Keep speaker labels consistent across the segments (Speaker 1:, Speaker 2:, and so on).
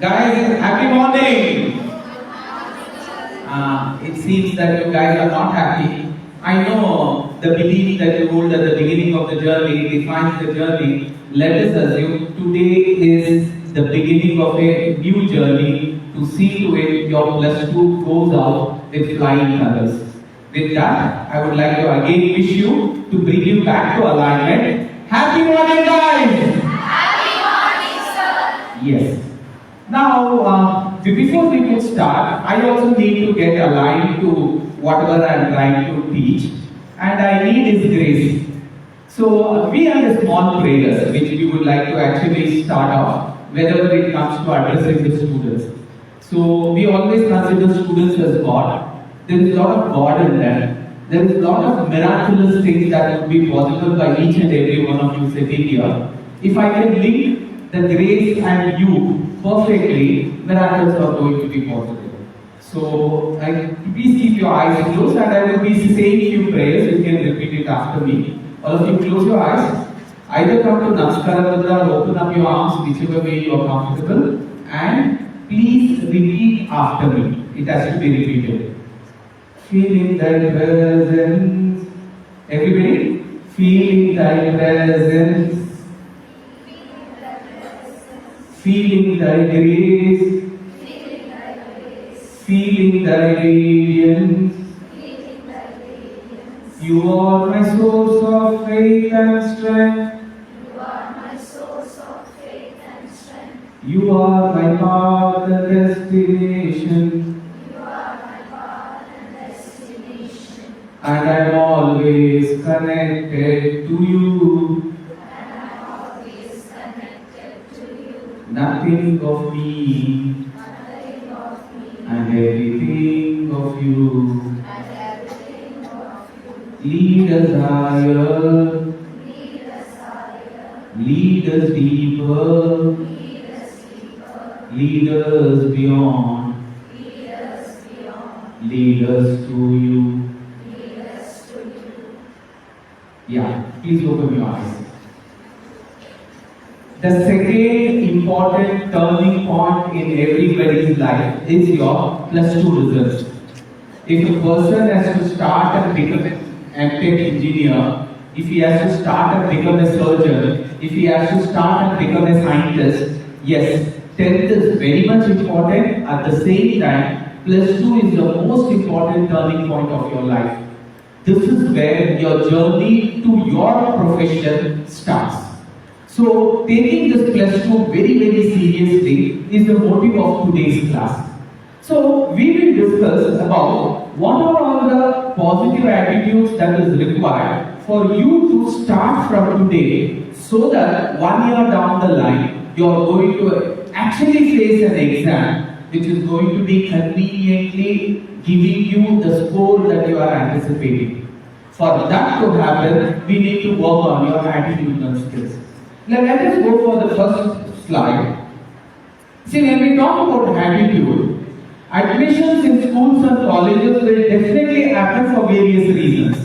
Speaker 1: Guys, happy morning! It seems that you guys are not happy. I know the belief that you hold at the beginning of the journey defines the journey. Let us assume today is the beginning of a new journey to see to it your plus 2 goes out with flying colors. With that, I would like to again wish you to bring you back to alignment. Happy morning, guys!
Speaker 2: Happy morning, sir!
Speaker 1: Yes. Now, before we could start, I also need to get aligned to whatever I am trying to teach, and I need His grace. So, we have a small prayer which we would like to actually start off whenever it comes to addressing the students. So, we always consider students as God. There is a lot of God in them. There is a lot of miraculous things that would be possible by each and every one of you sitting here. If I can link the grace and you perfectly, miracles are going to be possible. So, please keep your eyes closed and I will be saying few prayers. You can repeat it after me. All of you close your eyes. Either come to Namaskara Mudra or open up your arms whichever way you are comfortable. And please repeat after me. It has to be repeated. Feeling thy presence. Everybody? Feeling thy presence. Feeling thy grace. Feeling thy radiance. You are my source of faith and strength.
Speaker 2: You are my source of faith and strength.
Speaker 1: You are my path and destination.
Speaker 2: You are my path and destination.
Speaker 1: And I am always connected to you.
Speaker 2: And I am always connected to you.
Speaker 1: Nothing of me
Speaker 2: Nothing of me
Speaker 1: and everything of you.
Speaker 2: and everything of you.
Speaker 1: Lead us higher,
Speaker 2: Lead us higher.
Speaker 1: lead us deeper,
Speaker 2: Lead us deeper.
Speaker 1: lead us beyond,
Speaker 2: Lead us beyond.
Speaker 1: lead us to you.
Speaker 2: Lead us to you.
Speaker 1: Yeah, please open your eyes. The second important turning point in everybody's life is your plus 2 result. If a person has to start and become an MTech engineer, if he has to start and become a surgeon, if he has to start and become a scientist, yes, 10th is very much important. At the same time, plus 2 is the most important turning point of your life. This is where your journey to your profession starts. So, taking this plus 2 very, very seriously is the motive of today's class. So, we will discuss about what are all the positive attitudes that is required for you to start from today so that 1 year down the line, you are going to actually face an exam which is going to be conveniently giving you the score that you are anticipating. For that to happen, we need to work on your attitudinal skills. Now let us go for the first slide. See, when we talk about attitude, admissions in schools and colleges will definitely happen for various reasons.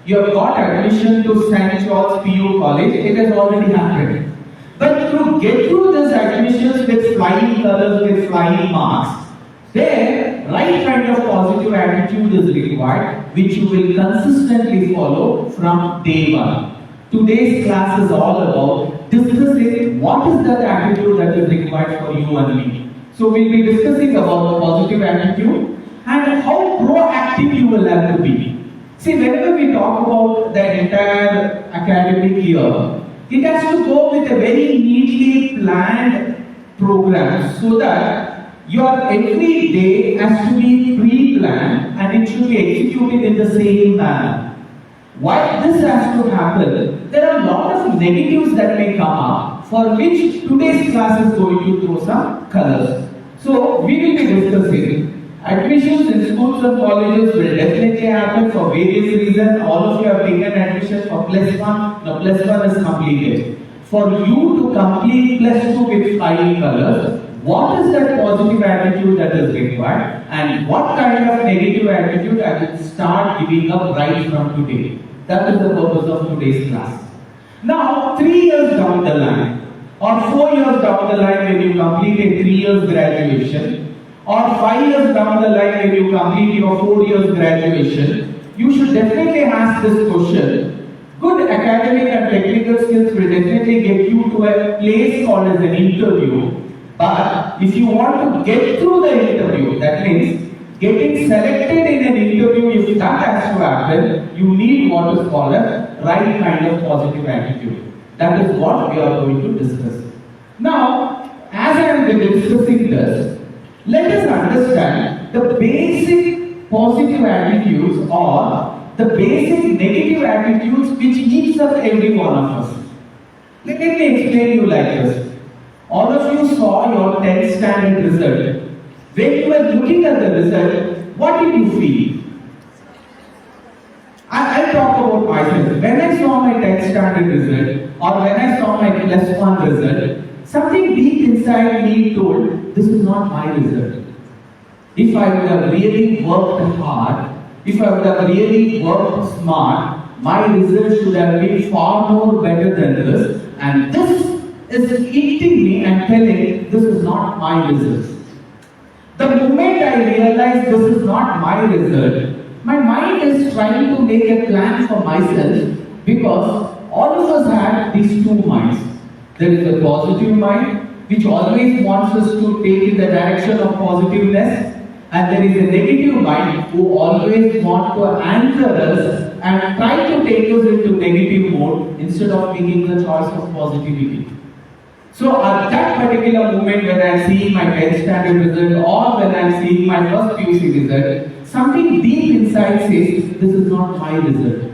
Speaker 1: You have got admission to St. Charles PU College, it has already happened. But to get through this admissions with flying colors, with flying marks, there, right kind of positive attitude is required, which you will consistently follow from day one. Today's class is all about discussing what is that attitude that is required for you and me. So we'll be discussing about the positive attitude and how proactive you will have to be. See, whenever we talk about the entire academic year, it has to go with a very neatly planned program so that your every day has to be pre-planned and it should be executed in the same manner. Why this has to happen? There are a lot of negatives that may come up for which today's class is going to throw some colors. So we will be discussing admissions in schools and colleges will definitely happen for various reasons. All of you have taken admission for plus 1. Now plus 1 is completed. For you to complete plus 2 with flying colors, what is that positive attitude that is required and what kind of negative attitude I will start giving up right from today. That is the purpose of today's class. Now, 3 years down the line, or 4 years down the line when you complete a 3 years graduation, or 5 years down the line when you complete your 4 years graduation, you should definitely ask this question. Good academic and technical skills will definitely get you to a place called as an interview. But if you want to get through the interview, that means getting selected in an interview, if that has to happen, you need what is called a right kind of positive attitude. That is what we are going to discuss. Now, as I am discussing this, let us understand the basic positive attitudes or the basic negative attitudes which each of every one of us. Let me explain you like this. All of you saw your 10th standard result. When you were looking at the result, what did you feel? I'll talk about myself. When I saw my 10th standard result or when I saw my plus 1 result, something deep inside me told, this is not my result. If I would have really worked hard, if I would have really worked smart, my result should have been far more better than this, and this is eating me and telling this is not my result. The moment I realize this is not my result, my mind is trying to make a plan for myself because all of us have these two minds. There is a positive mind which always wants us to take in the direction of positiveness, and there is a negative mind who always wants to anchor us and try to take us into negative mode instead of making the choice of positivity. So at that particular moment when I am seeing my 10th standard result or when I am seeing my first PUC result, something deep inside says, this is not my result.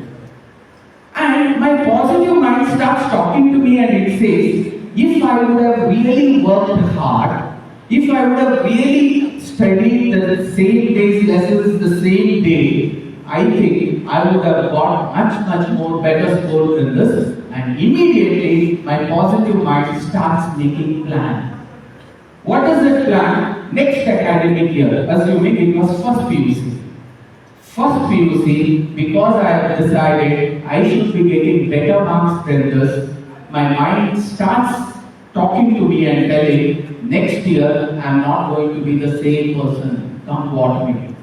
Speaker 1: And my positive mind starts talking to me and it says, if I would have really worked hard, if I would have really studied the same day's lessons the same day, I think I would have got much more better score than this. And immediately my positive mind starts making plan. What is that plan? Next academic year, assuming it was first PUC. First PUC, because I have decided I should be getting better marks than this, my mind starts talking to me and telling, next year I am not going to be the same person, come what may.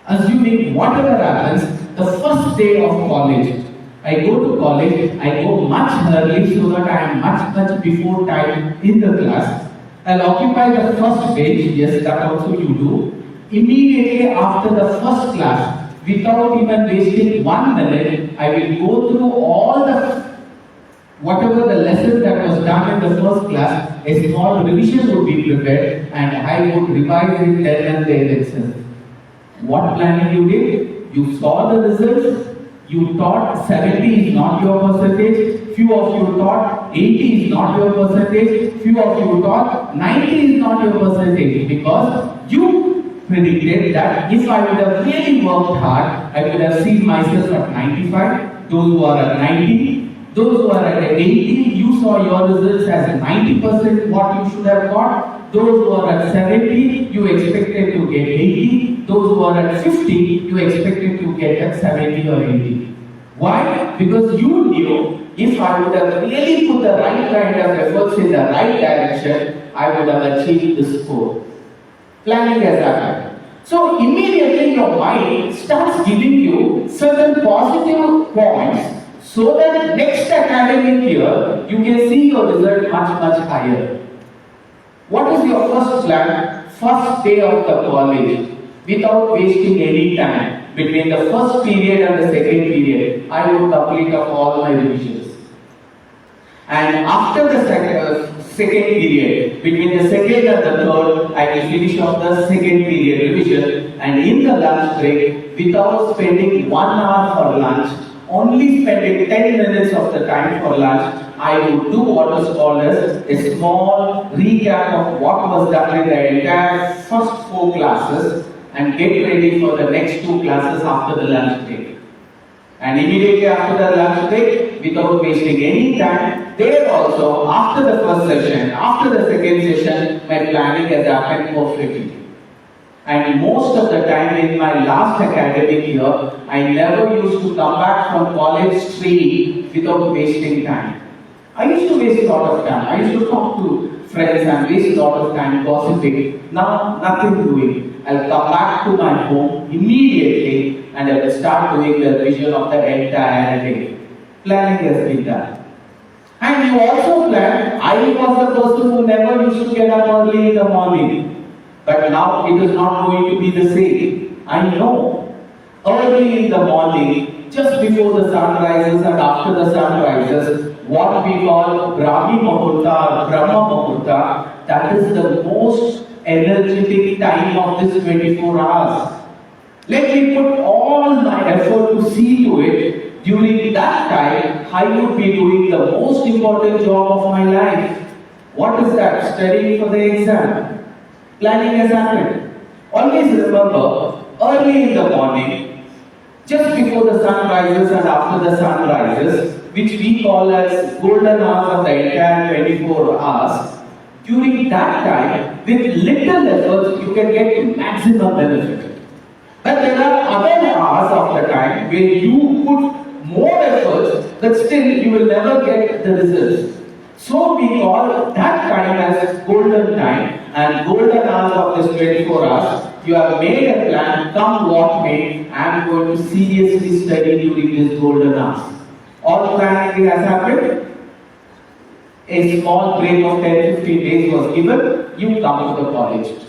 Speaker 1: Assuming whatever happens, the first day of college, I go to college, I go much early so that I am much before time in the class. I'll occupy the first bench, yes, that also you do. Immediately after the first class, without even wasting 1 minute, I will go through all whatever the lesson that was done in the first class, a small revision would be prepared and I would revise it then and there itself. What planning you did? You saw the results. You thought 70 is not your percentage, few of you thought 80 is not your percentage, few of you thought 90 is not your percentage because you predicted that if I would have really worked hard, I would have seen myself at 95, those who are at 90, those who are at 80, you saw your results as 90% what you should have got, those who are at 70, you expected to get 80, those who are at 50, you expected to get at 70 or 80. Why? Because you knew if I would have really put the right kind of efforts in the right direction, I would have achieved this score. Planning has happened. So immediately your mind starts giving you certain positive points so that next academic year you can see your result much higher. What is your first plan? First day of the college, without wasting any time. Between the first period and the second period, I would complete up all my revisions. And after the second period, between the second and the third, I will finish off the second period revision. And in the lunch break, without spending 1 hour for lunch, only spending 10 minutes of the time for lunch, I would do what is called as a small recap of what was done in the entire first 4 classes and get ready for the next 2 classes after the lunch break. And immediately after the lunch break, without wasting any time, there also, after the first session, after the second session, my planning has happened perfectly. And most of the time in my last academic year, I never used to come back from college straight without wasting time. I used to waste a lot of time. I used to talk to friends and waste a lot of time gossiping. Now, nothing doing. I'll come back to my home immediately and I will start doing the revision of the entire day. Planning has been done. And you also plan, I was the person who never used to get up early in the morning. But now it is not going to be the same. I know. Early in the morning, just before the sun rises and after the sun rises, what we call Brahmi Muhurta or Brahma Muhurta, that is the most energetic time of this 24 hours. Let me put all my effort to see to it. During that time, I would be doing the most important job of my life. What is that? Studying for the exam. Planning has happened. Always remember, early in the morning, just before the sun rises and after the sun rises, which we call as golden hours of the entire 24 hours, during that time, with little effort, you can get maximum benefit. But there are other hours of the time where you put more efforts, but still you will never get the results. So we call that time as golden time, and golden hours of this 24 hours. You have made a plan, come what may, I am going to seriously study during this golden hours. All planning has happened. A small break of 10-15 days was given, you come to the college.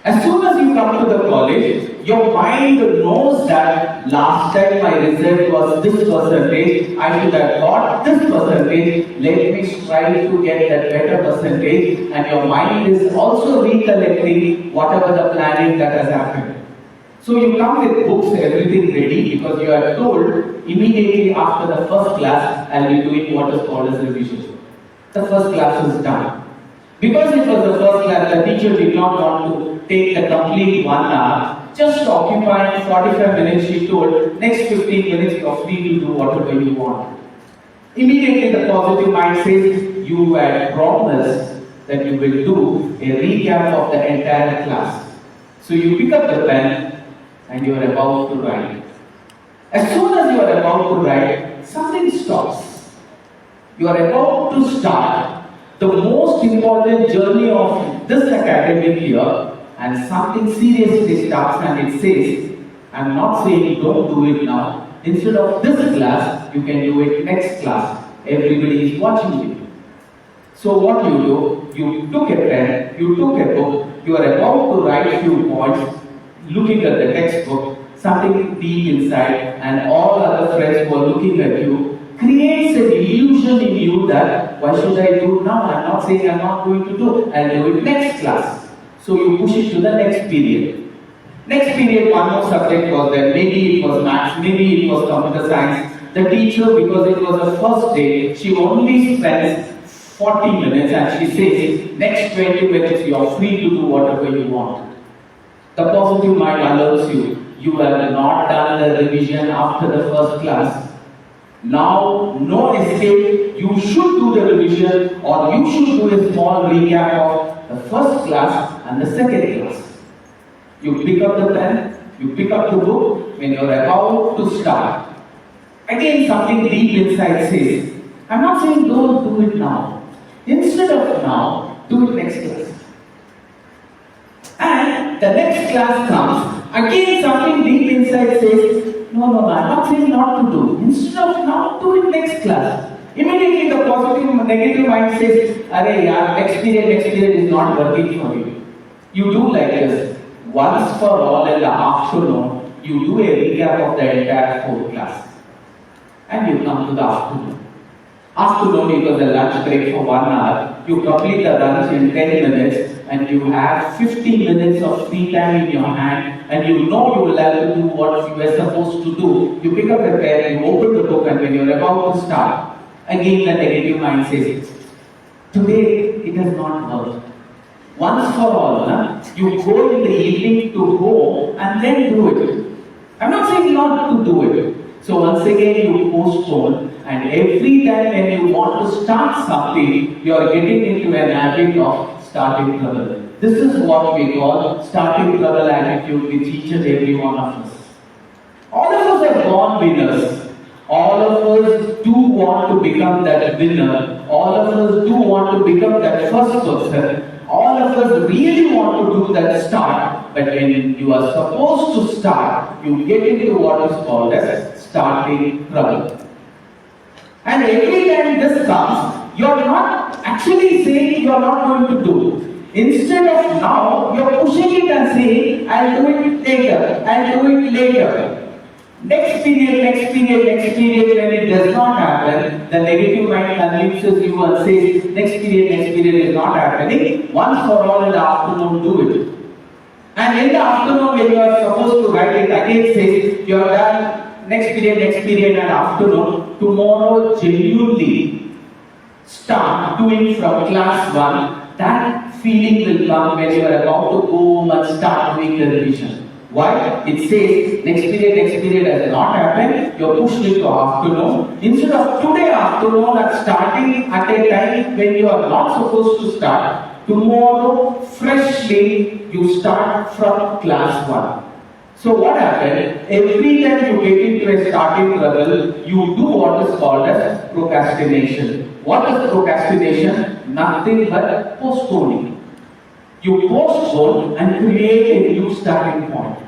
Speaker 1: As soon as you come to the college, your mind knows that last time my result was this percentage, I should have got this percentage, let me strive to get that better percentage, and your mind is also recollecting whatever the planning that has happened. So you come with books, everything ready, because you are told immediately after the first class, I will be doing what is called as revision. The first class is done. Because it was the first class, the teacher did not want to take the complete 1 hour, just occupying 45 minutes, she told, next 15 minutes you are free to do whatever you want. Immediately the positive mind says, you had promised that you will do a recap of the entire class. So you pick up the pen and you are about to write. As soon as you are about to write, something stops. You are about to start the most important journey of this academic year, and something seriously starts and it says, I'm not saying don't do it now. Instead of this class, you can do it next class. Everybody is watching you. So what you do, you took a pen, you took a book, you are about to write a few points, looking at the textbook, something deep inside, and all other friends who are looking at you, creates an illusion in you that, why should I do it now? I'm not saying I'm not going to do, I'll do it next class. So you push it to the next period. Next period, one more subject was there. Maybe it was maths, maybe it was computer science. The teacher, because it was the first day, she only spends 40 minutes and she says, next 20 minutes you are free to do whatever you want. The positive mind alerts you. You have not done the revision after the first class. Now, no escape, you should do the revision or you should do a small recap of the first class and the second class. You pick up the pen, you pick up the book when you are about to start. Again, something deep inside says, I'm not saying don't do it now. Instead of now, do it next class. And the next class comes, again something deep inside says, no, I'm not saying not to do. Instead of now, do it next class. Immediately the positive negative mind says, arey yaar, next period is not working for you. You do like this. Once for all in the afternoon, you do a recap of the entire 4th class. And you come to the afternoon. Afternoon, it was a lunch break for 1 hour. You complete the lunch in 10 minutes and you have 50 minutes of free time in your hand and you know you will have to do what you were supposed to do. You pick up a pen, you open the book, and when you are about to start, again the negative mind says, today it has not worked. Once for all, you go in the evening to home and then do it. I'm not saying not to do it. So once again you postpone, and every time when you want to start something, you are getting into an habit of starting trouble. This is what we call starting trouble attitude with each and every one of us. All of us are born winners. All of us do want to become that winner. All of us do want to become that first person. All of us really want to do that start. But when you are supposed to start, you get into what is called as starting trouble. And every time this comes, you are not actually saying you are not going to do. Instead of now, you are pushing it and saying, I'll do it later, I'll do it later. Next period, when it does not happen, the negative mind convinces you and says, next period is not happening. Once for all in the afternoon, do it. And in the afternoon, when you are supposed to write it again, says, you have done next period and afternoon. Tomorrow, genuinely start doing from class 1. That feeling will come when you are about to go and start doing the revision. Why? It says next period has not happened, you are pushed into afternoon. Instead of today afternoon and starting at a time when you are not supposed to start, tomorrow freshly you start from class 1. So what happened? Every time you get into a starting trouble, you do what is called as procrastination. What is procrastination? Nothing but postponing. You postpone and create a new starting point.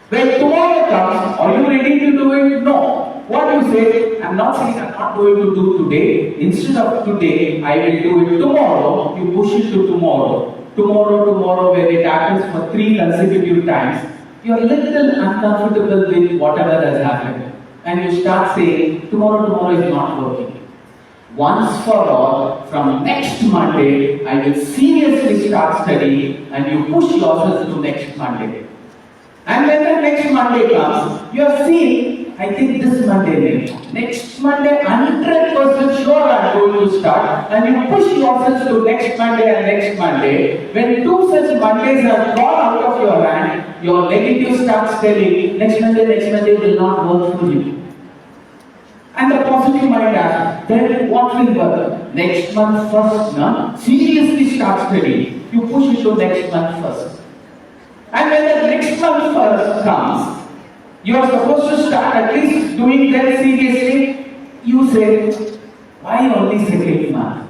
Speaker 1: When tomorrow comes, are you ready to do it? No. What you say? I'm not saying I'm not going to do today. Instead of today, I will do it tomorrow. You push it to tomorrow. Tomorrow, when it happens for 3 consecutive times, you are a little uncomfortable with whatever has happened. And you start saying, tomorrow is not working. Once for all, from next Monday, I will seriously start studying, and you push yourself to next Monday. And when the next Monday comes, you are seeing, I think this Monday, next Monday, 100% sure I am going to start, and you push yourself to next Monday and next Monday. When 2 such Mondays have gone out of your hand, your negative starts telling, next Monday will not work for you. And the positive mind asks, then what will work? Next month first, seriously start studying. You push it to next month first. And when the next month first comes, you are supposed to start at least doing that seriously. You say, why only second month?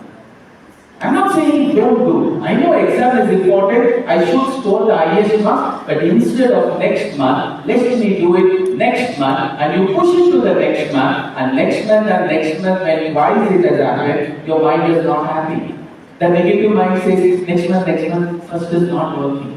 Speaker 1: I'm not saying don't do. I know exam is important. I should score the highest mark. But instead of next month, let me do it next month. And you push it to the next month. And next month, when twice it has happened, your mind is not happy. The negative mind says, next month, first is not working.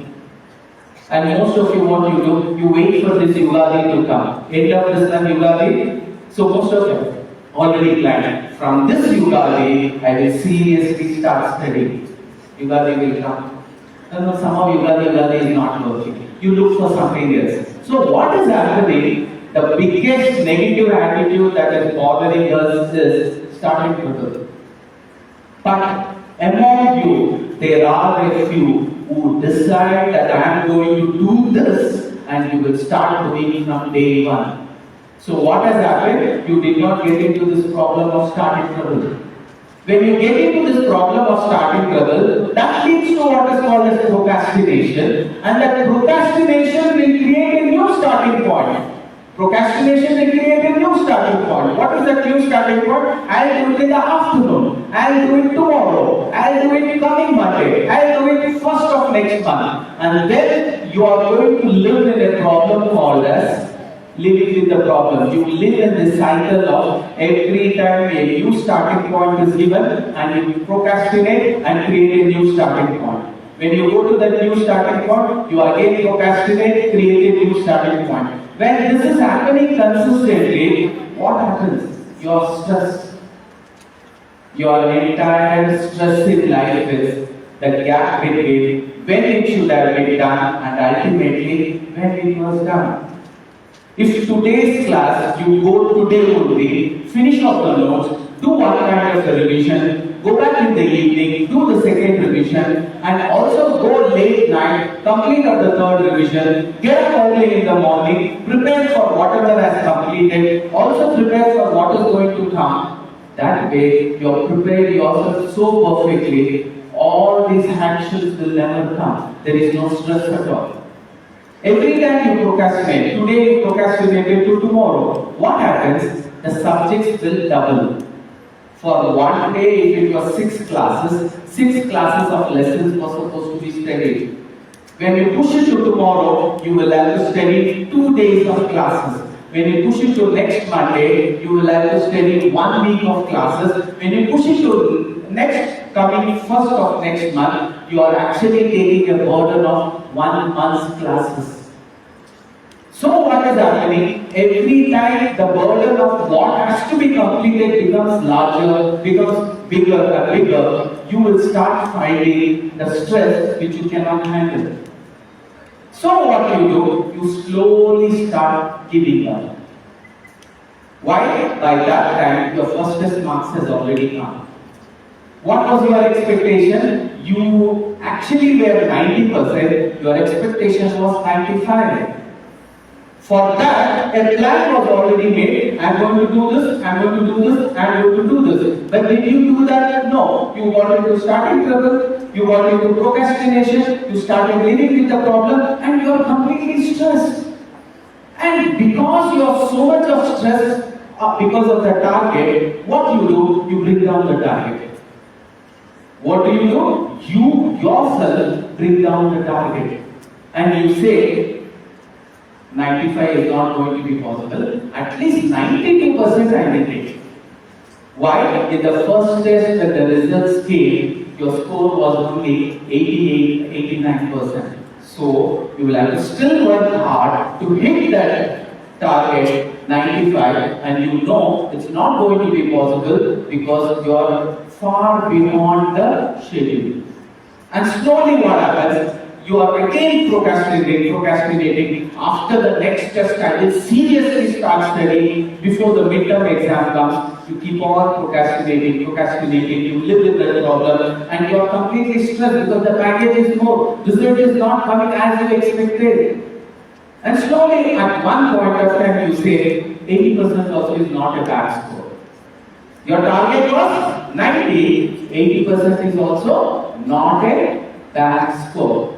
Speaker 1: And most of you, what you do, you wait for this Yugadi to come. End of this month Yugadi. So most of you already planned. From this Yugadi, I will seriously start studying. Yugadi will come. No, somehow Yugadi is not working. You look for something else. So what is happening? The biggest negative attitude that is bothering us is starting trouble. But among you, there are a few who decide that I am going to do this, and you will start doing from day 1. So what has happened? You did not get into this problem of starting trouble. When you get into this problem of starting trouble, that leads to what is called as procrastination, and that procrastination will create a new starting point. Procrastination will create a new starting point. What is that new starting point? I'll do it in the afternoon. I'll do it tomorrow. I'll do it coming Monday. I'll do it first of next month. And then you are going to live in a problem called as living with the problem. You live in this cycle of every time a new starting point is given, and you procrastinate and create a new starting point. When you go to the new starting point, you again procrastinate, create a new starting point. When this is happening consistently, what happens? You are stressed. Your entire stress in life is the gap between when it should have been done and ultimately when it was done. If today's class, you go today only, finish off the notes, do one kind of revision, go back in the evening, do the second revision, and also go late night, complete of the third revision, get up early in the morning, prepare for whatever has completed, also prepare for what is going to come. That way, you have prepared yourself so perfectly, all these actions will never come. There is no stress at all. Every time you procrastinate, today you procrastinated to tomorrow, what happens? the subjects will double. For one day, if it was 6 classes of lessons were supposed to be studied. When you push it to tomorrow, you will have to study 2 days of classes. When you push it to next Monday, you will have to study 1 week of classes. When you push it to next coming first of next month, you are actually taking a burden of 1 month's classes. So what is happening? Every time the burden of what has to be completed becomes larger, becomes bigger and bigger, you will start finding the stress which you cannot handle. So what do? You slowly start giving up. Why? By that time, your first test marks has already come. What was your expectation? You actually were 90%, your expectation was 95%. For that, a plan was already made. I'm going to do this, I'm going to do this, I'm going to do this. But did you do that? No. You got into starting trouble, you got into procrastination, you started living with the problem, and you are completely stressed. And because you have so much of stress because of the target, what do? You bring down the target. What do? You yourself bring down the target. And you say, 95 is not going to be possible. At least 92% I will take. Why? In the first test when the results came, your score was only 88, 89%. So you will have to still work hard to hit that target 95, and you know it's not going to be possible because you are far beyond the schedule. And slowly what happens? You are again procrastinating. After the next test, I will seriously start studying before the midterm exam comes. You keep on procrastinating. You live with that problem, and you are completely stressed because the package is more. Result is not coming as you expected. And slowly, at one point of time, you say 80% also is not a bad score. Your target was 90, 80% is also not a bad score.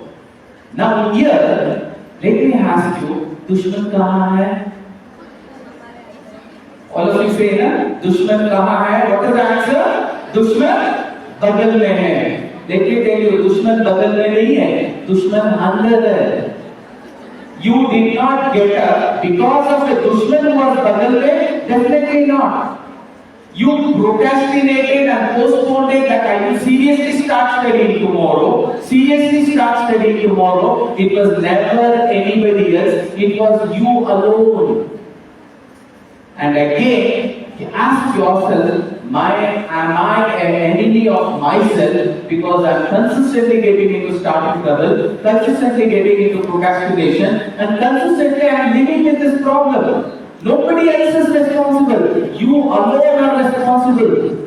Speaker 1: Now here, let me ask you, दुश्मन कहाँ है? All of you say ना, दुश्मन कहाँ है? What is the answer? दुश्मन बगल में है. Let me tell you, दुश्मन बगल में नहीं है, दुश्मन अंदर है. You did not get up because of the दुश्मन was बगल में? Definitely not. You procrastinated and postponed it that I will seriously start studying tomorrow. It was never anybody else. It was you alone. And again, ask yourself, am I an enemy of myself because I'm consistently getting into starting trouble, consistently getting into procrastination, and consistently I'm living with this problem? Nobody else is responsible. You alone are responsible.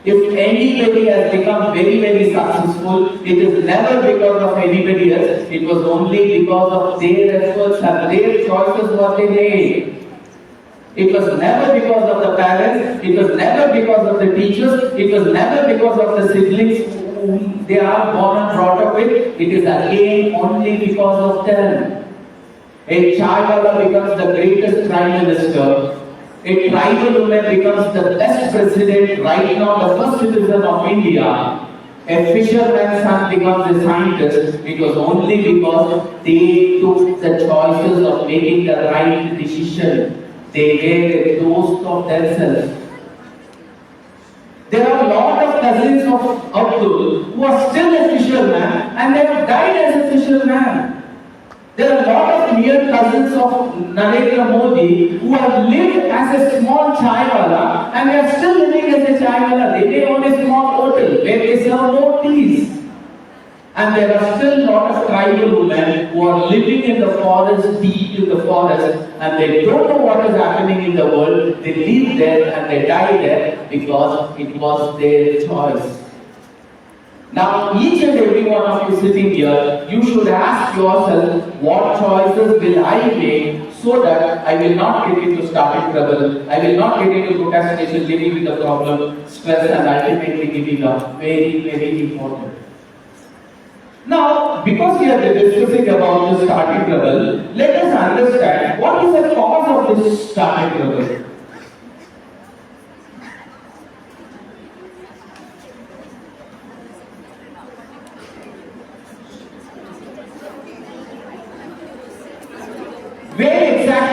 Speaker 1: If anybody has become very, very successful, it is never because of anybody else. It was only because of their efforts and their choices what they made. It was never because of the parents. It was never because of the teachers. It was never because of the siblings whom they are born and brought up with. It is again only because of them. A chaiwala becomes the greatest prime minister. A tribal woman becomes the best president right now, the first citizen of India. A fisherman's son becomes a scientist. It was only because they took the choices of making the right decision. They were a ghost of themselves. There are a lot of cousins of Abdul who are still a fisherman and they have died as a fisherman. There are a lot of near cousins of Narendra Modi who have lived as a small chaiwala and they are still living as a chaiwala. They own a small hotel where they serve more teas. And there are still a lot of tribal women who are living in the forest, deep in the forest, and they don't know what is happening in the world. They live there and they die there because it was their choice. Now, each and every one of you sitting here, you should ask yourself, what choices will I make so that I will not get into starting trouble, I will not get into procrastination, living with the problem, stress, and ultimately giving up. Very, very important. Now, because we are discussing about the starting trouble, let us understand what is the cause of this starting trouble.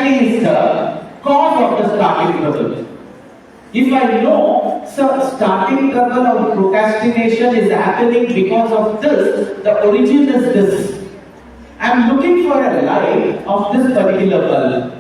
Speaker 1: exactly is the cause of the starting trouble? If I know starting trouble or procrastination is happening because of this, the origin is this. I am looking for a light of this particular bulb.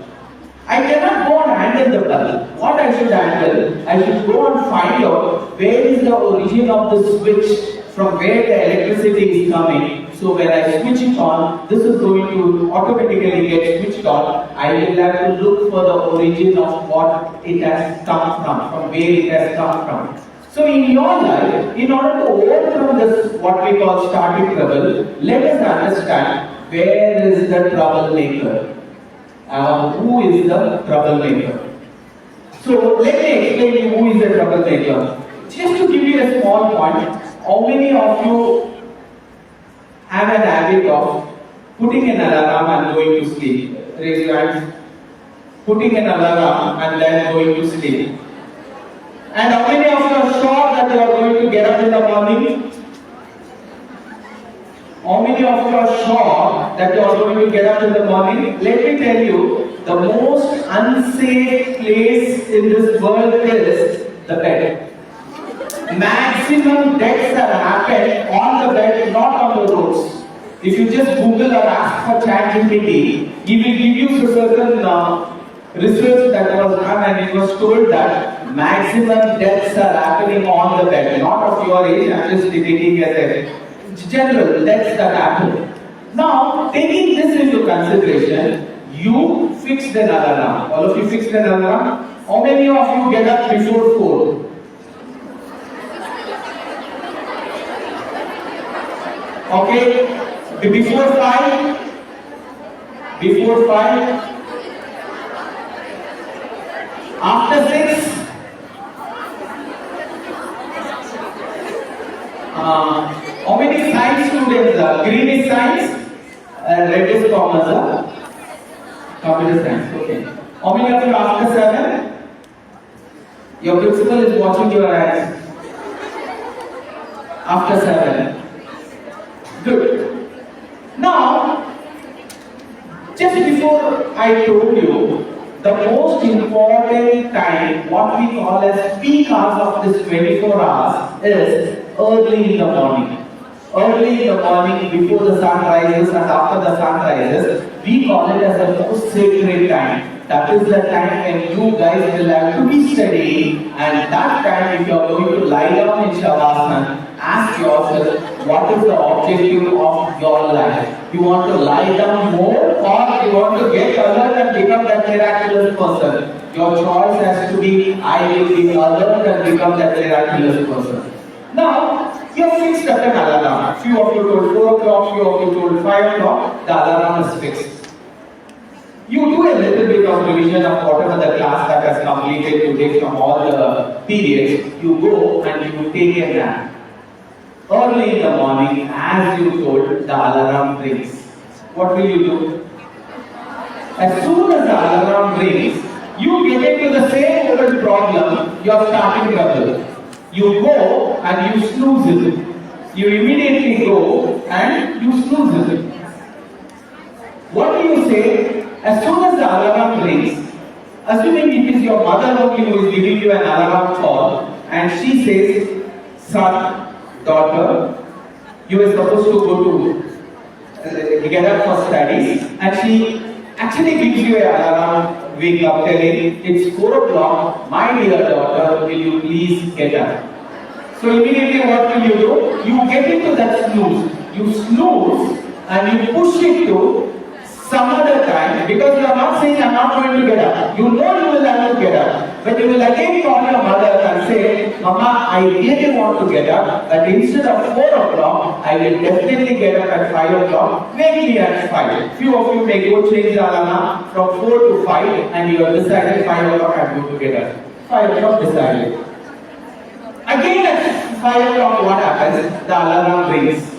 Speaker 1: I cannot go and handle the bulb. What I should handle? I should go and find out where is the origin of the switch, from where the electricity is coming. So when I switch it on, this is going to automatically get switched on. I will have to look for the origin of what it has come from where it has come from. So in your life, in order to overcome this, what we call starting trouble, let us understand where is the troublemaker. Who is the troublemaker? So let me explain you who is the troublemaker. Just to give you a small point, how many of you have an habit of putting an alarm and going to sleep? Raise your hands. Putting an alarm and then going to sleep. And how many of you are sure that you are going to get up in the morning? How many of you are sure that you are going to get up in the morning? Let me tell you, the most unsafe place in this world is the bed. Maximum deaths are happened on the bed, not on the roads. If you just Google or ask for ChatGPT, he will give you certain research that was done, and it was told that maximum deaths are happening on the bed, not of your age. I am just taking as a general deaths that happen. Now, taking this into consideration, you fixed an alarm. All of you fixed an alarm. How many of you get up before 4? Okay, before 5? Before 5? After 6? How many science students? Green is science, red is commerce, computer science. Okay. How many of you after 7? Your principal is watching your eyes. After 7. Good. Now, just before I told you, the most important time, what we call as peak hours of this 24 hours, is early in the morning. Early in the morning, before the sun rises and after the sun rises, we call it as the most sacred time. That is the time when you guys will have to be studying, and that time, if you are going to lie down in Shavasana, ask yourself, what is the objective of your life? You want to lie down more, or you want to get alert and become that miraculous person? Your choice has to be, I will be alert and become that miraculous person. Now, you have fixed up an alarm. Few of you told 4 o'clock, few of you told 5 o'clock, the alarm is fixed. You do a little bit of revision of whatever the class that has completed today from all the periods. You go and you take a nap. Early in the morning, as you told, the alarm rings. What will you do? As soon as the alarm rings, you get into the same old problem, you are starting trouble. You go and you snooze it. You immediately go and you snooze it. What do you say? As soon as the alarm rings, assuming it is your mother only who is giving you an alarm call, and she says, son, daughter, you are supposed to go to get up for studies, and she actually gives you an alarm, wake up, telling, it's 4 o'clock, my dear daughter, will you please get up? So immediately what will you do? You get into that snooze. You snooze and you push it to some other time, because you are not saying I'm not going to get up. You know you will have to get up. But you will again call your mother and say, Mama, I really want to get up, but instead of 4 o'clock, I will definitely get up at 5 o'clock. Wake me at 5. Few of you may go change the alarm from 4 to 5, and you have decided 5 o'clock I'm going to get up. 5 o'clock decided. Again at 5 o'clock what happens? The alarm rings.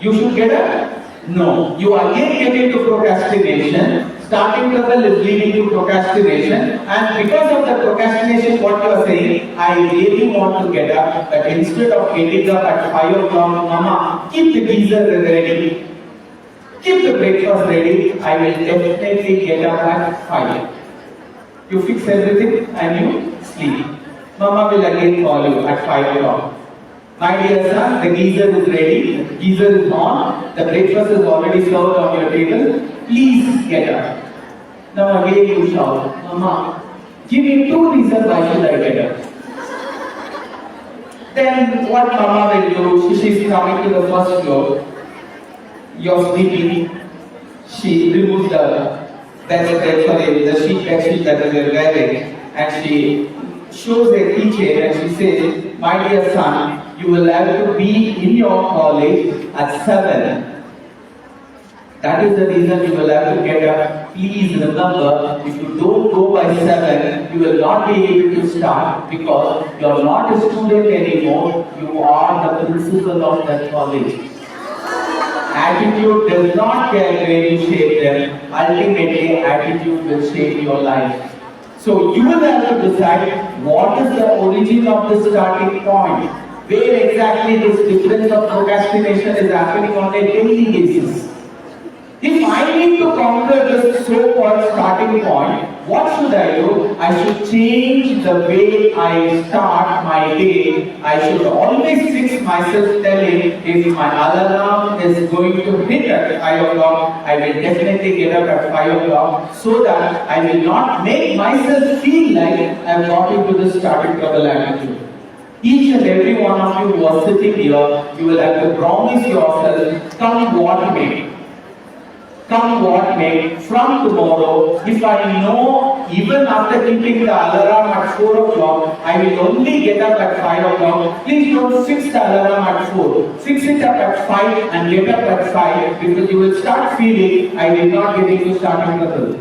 Speaker 1: You should get up? No. You again get into procrastination. Starting trouble is leading to procrastination, and because of the procrastination, what you are saying, I really want to get up, but instead of getting up at 5 o'clock, Mama, keep the geyser ready. Keep the breakfast ready. I will definitely get up at 5. You fix everything and you sleep. Mama will again call you at 5 o'clock. My dear son, the geyser is ready. The geyser is on. The breakfast is already served on your table. Please get up. Now again you shout, Mama, give me 2 reasons why should I get up. Then what Mama will do, she's coming to the first floor. You're sleeping. She removes the sheet bedsheet that you are wearing, and she shows a keychain and she says, my dear son, you will have to be in your college at 7. That is the reason you will have to get up. Please remember, if you don't go by 7, you will not be able to start because you are not a student anymore. You are the principal of that college. Attitude does not care where you shape them. Ultimately, attitude will shape your life. So you will have to decide what is the origin of the starting point. Where exactly this difference of procrastination is happening on a daily basis. If I need to conquer this so-called starting point, what should I do? I should change the way I start my day. I should always fix myself telling if my alarm is going to hit at 5 o'clock, I will definitely get up at 5 o'clock so that I will not make myself feel like I have got into the starting trouble attitude. Each and every one of you who are sitting here, you will have to promise yourself, come what may. Come what may, from tomorrow, if I know even after keeping the alarm at 4 o'clock, I will only get up at 5 o'clock, please don't fix the alarm at 4. Fix it up at 5 and get up at 5 because you will start feeling, I did not get into starting trouble.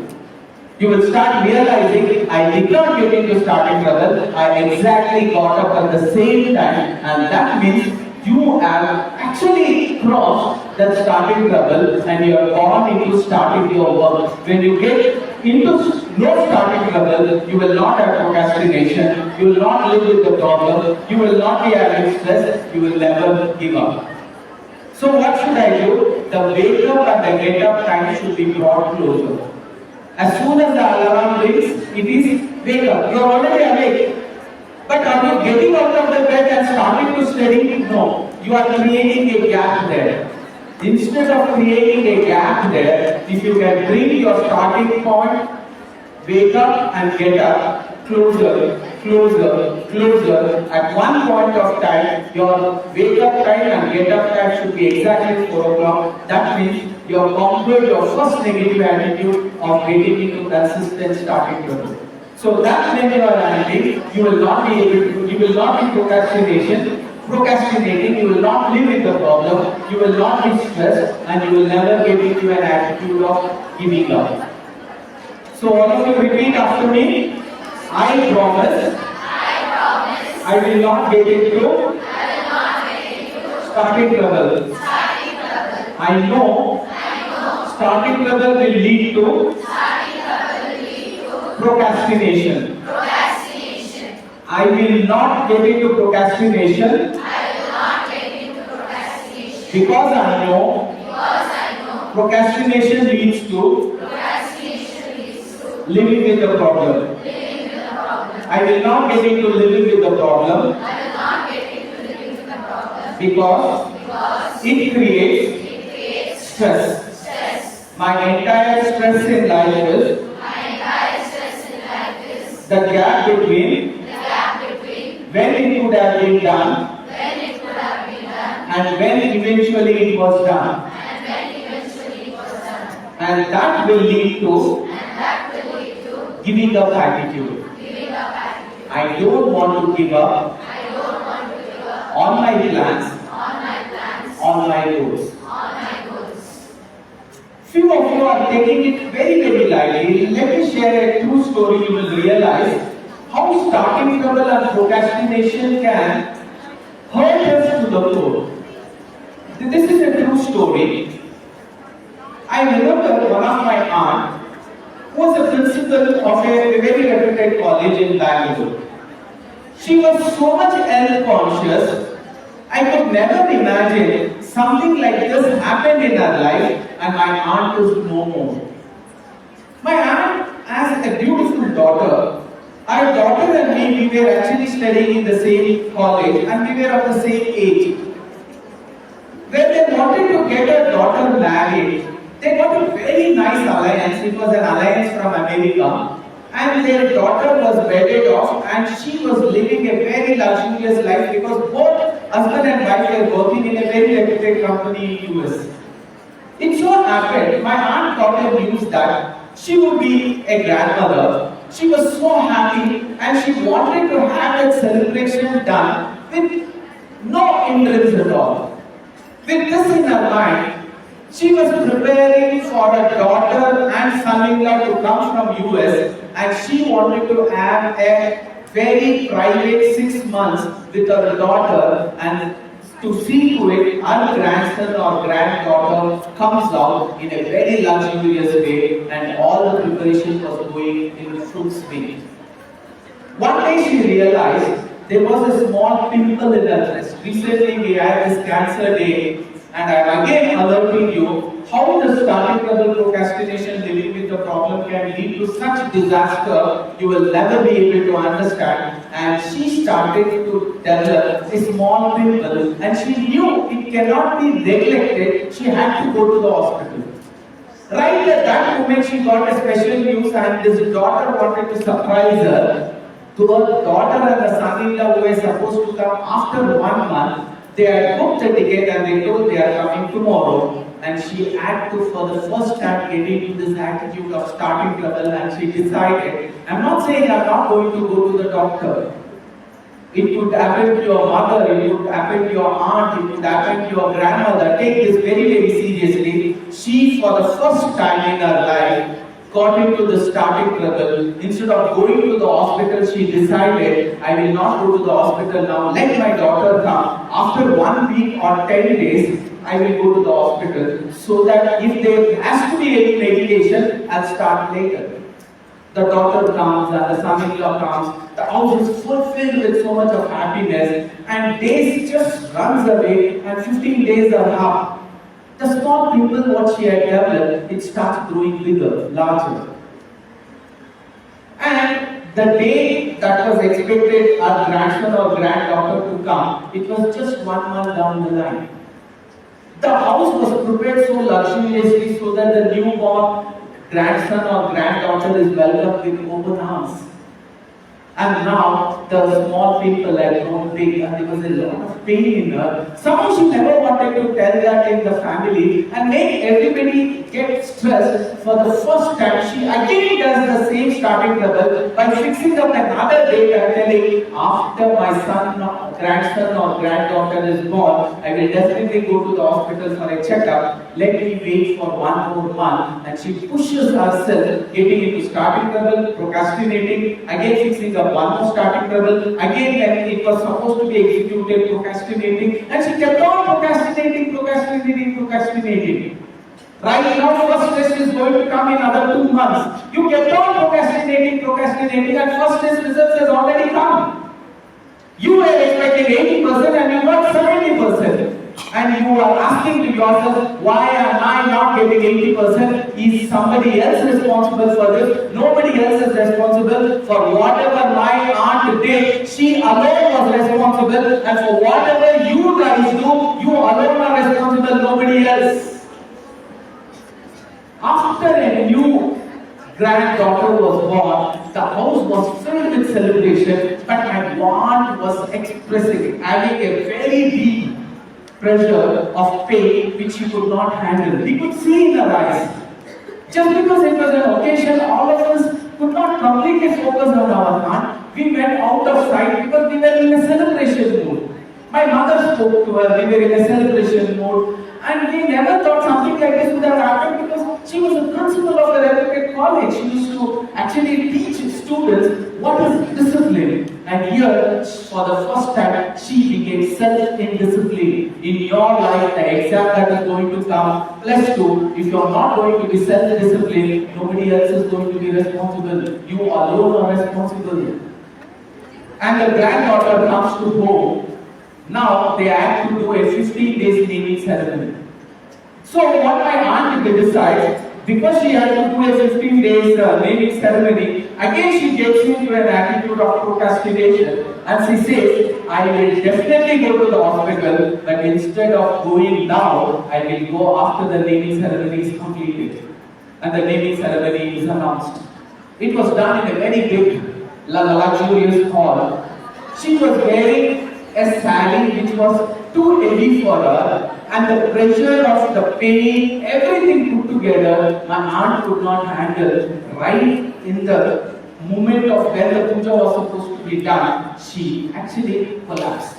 Speaker 1: You will start realizing, I did not get into starting trouble, I exactly got up at the same time, and that means you have actually crossed that starting trouble and you have gone into starting your work. When you get into no starting trouble, you will not have procrastination, you will not live with the problem, you will not be having stress, you will never give up. So what should I do? The wake up and the get up time should be brought closer. As soon as the alarm rings, it is wake up. You are already awake. But are you getting out of the bed and starting to study? No. You are creating a gap there. Instead of creating a gap there, if you can bring your starting point, wake up and get up, closer, closer, closer. At one point of time, your wake up time and get up time should be exactly 4 o'clock. That means you have conquered your first negative attitude of getting into consistent starting trouble. So that when you are landing, you will not be able to, you will not be procrastinating, you will not live with the problem, you will not be stressed, and you will never get into an attitude of giving up. So all of you repeat after me. I promise, I will not get into starting trouble. I know starting trouble will lead to procrastination. I will not get into procrastination because I know procrastination leads to living with the problem. I will not get into living with the problem because it creates stress. My entire stress in life is the gap between when it could have been done and when eventually it was done. And that will lead to giving up attitude. I don't want to give up on my plans, on my goals. Few of you are taking it very, very lightly. Let me share a true story. You will realize how starting trouble and procrastination can hurt us to the core. This is a true story. I remember one of my aunt who was a principal of a very reputed college in Bangalore. She was so much health conscious. I could never imagine something like this happened in her life and my aunt is no more. My aunt has a beautiful daughter. Our daughter and me, we were actually studying in the same college and we were of the same age. When they wanted to get a daughter married, they got a very nice alliance. It was an alliance from America. And their daughter was wedded off and she was living a very luxurious life because both husband and wife were working in a very reputed company in US. It so happened, my aunt got a news that she would be a grandmother. She was so happy and she wanted to have that celebration done with no hindrance at all. With this in her mind, she was preparing for a daughter and son-in-law to come from US and she wanted to have a very private 6 months with her daughter and to see to it her grandson or granddaughter comes out in a very luxurious way and all the preparation was going in full swing. One day she realized there was a small pimple in her breast. Recently we had this cancer day and I am again alerting you how the starting level procrastination living with the problem can lead to such disaster you will never be able to understand. And she started to develop a small pimple and she knew it cannot be neglected. She had to go to the hospital. Right at that moment she got a special news and this daughter wanted to surprise her. To her daughter and the son-in-law who were supposed to come after 1 month, they had booked a ticket and they told they are coming tomorrow. And she had to, for the first time, get into this attitude of starting trouble and she decided, I'm not saying I'm not going to go to the doctor. It could happen to your mother, it could happen to your aunt, it could happen to your grandmother. Take this very, very seriously. She, for the first time in her life, got into the starting trouble. Instead of going to the hospital, she decided, I will not go to the hospital now. Let my daughter come. After 1 week or 10 days, I will go to the hospital so that if there has to be any medication, I'll start later. The daughter comes and the son-in-law comes. The house is fulfilled with so much of happiness and days just runs away and 15 days are up. The small pimple what she had developed, it starts growing bigger, larger. And the day that was expected our grandson or granddaughter to come, it was just 1 month down the line. The house was prepared so luxuriously so that the newborn grandson or granddaughter is welcomed with open arms. And now the small pimple had grown big and there was a lot of pain in her. Somehow she never wanted to tell that in the family and make everybody get stressed. For the first time, she again does the same starting trouble by fixing up another date and telling, after my grandson or granddaughter is born, I will definitely go to the hospital for a checkup. Let me wait for 1 more month. And she pushes herself, getting into starting trouble, procrastinating, again fixing up 1 more starting trouble, again when it was supposed to be executed, procrastinating, and she kept on procrastinating. Right now, first test is going to come in another 2 months. You kept on procrastinating, and first test results has already come. You were expecting 80% and you got 70%. And you are asking to yourself, why am I not getting 80%? Is somebody else responsible for this? Nobody else is responsible for whatever my aunt did. She alone was responsible, and for whatever you guys do, you alone are responsible, nobody else. After a new granddaughter was born, the house was filled with celebration, but my aunt was expressing, having a very deep pressure of pain which she could not handle. We could see in her eyes. Just because it was an occasion, all of us could not completely focus on our aunt. We went out of sight because we were in a celebration mood. My mother spoke to her, we were in a celebration mode, and we never thought something like this would have happened because she was a principal of a reputed college. She used to actually teach students what is discipline. And here, for the first time, she became self-indisciplined. In your life, the exam that is going to come, +2, if you are not going to be self-disciplined, nobody else is going to be responsible. You alone are responsible. And the granddaughter comes to home. Now they have to do a 15 days naming ceremony. So what my aunt decides, because she had to do a 15 days naming ceremony, again she gets into an attitude of procrastination and she says, I will definitely go to the hospital, but instead of going now, I will go after the naming ceremony is completed. And the naming ceremony is announced. It was done in a very big, luxurious hall. She was wearing a sari which was too heavy for her, and the pressure of the pain, everything put together, my aunt could not handle. Right in the moment of when the puja was supposed to be done, she actually collapsed.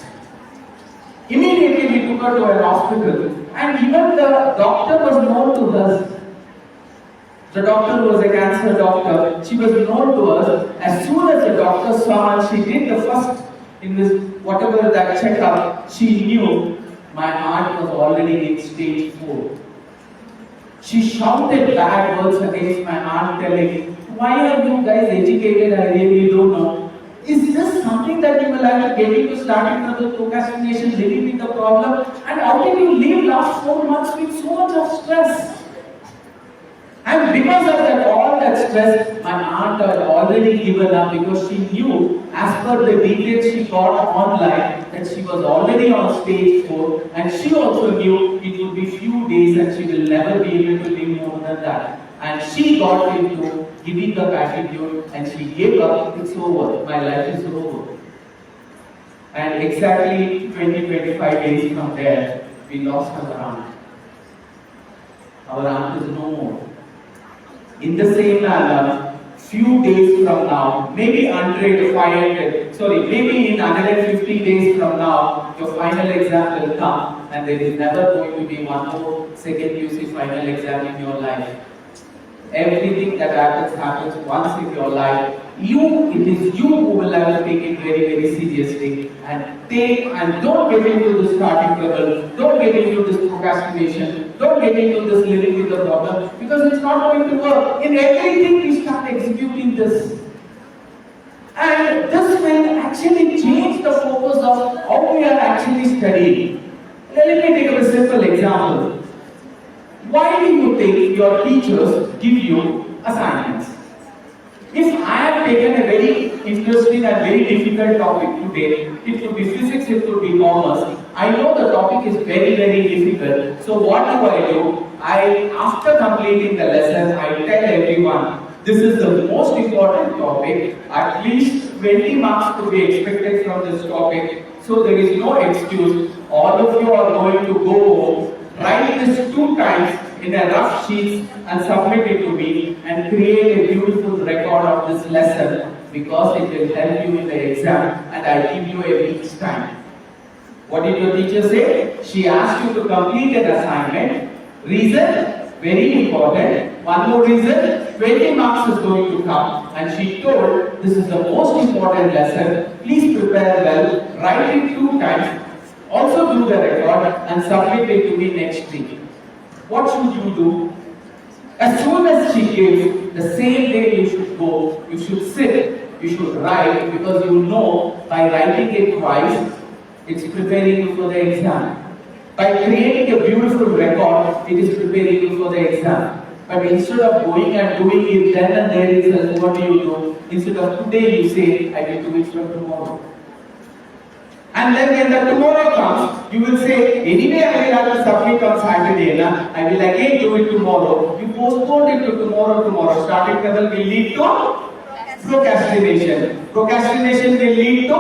Speaker 1: Immediately we took her to an hospital, and even the doctor was known to us. The doctor was a cancer doctor. She was known to us. As soon as the doctor saw her, she did the first in this whatever that checkup. She knew my aunt was already in stage 4. She shouted bad words against my aunt, telling, "Why are you guys educated? I really don't know. Is this something that you will have to get into starting from the procrastination, living with the problem? And how can you live last 4 months with so much of stress?" And because of that, all that stress, my aunt had already given up because she knew, as per the details she got online, that she was already on stage 4, and she also knew it would be few days and she will never be able to live more than that. And she got into giving up attitude and she gave up. It's over. My life is over. And exactly 20-25 days from there, we lost our aunt. Our aunt is no more. In the same manner, few days from now, maybe 150 days from now, your final exam will come, and there is never going to be one more second UC final exam in your life. Everything that happens once in your life. It is you who will have to take it very, very seriously and don't get into this starting trouble, don't get into this procrastination, don't get into this living with the problem, because it's not going to work. In everything we start executing this. And this will actually change the focus of how we are actually studying. Let me take a simple example. Why do you think your teachers give you assignments? If I have taken a very interesting and very difficult topic today, it could be physics, it could be commerce. I know the topic is very, very difficult. So what do? After completing the lesson, I tell everyone, this is the most important topic. At least 20 marks to be expected from this topic. So there is no excuse. All of you are going to go home, write this 2 times in a rough sheet and submit it to me and create a beautiful record of this lesson, because it will help you in the exam and I give you a week's time. What did your teacher say? She asked you to complete an assignment. Reason? Very important. One more reason, 20 marks is going to come, and she told, this is the most important lesson. Please prepare well, write it 2 times, also do the record and submit it to me next week. What should you do? As soon as she gives, the same day you should go, you should sit, you should write, because you know by writing it twice, it's preparing you for the exam. By creating a beautiful record, it is preparing you for the exam. But instead of going and doing it then and there itself, what do? Instead of today, you say, I will do it from tomorrow. And then when the tomorrow comes, you will say, anyway I will have to submit on Saturday, I will again do it tomorrow. You postpone it to tomorrow. Starting trouble will lead to procrastination. Procrastination will lead to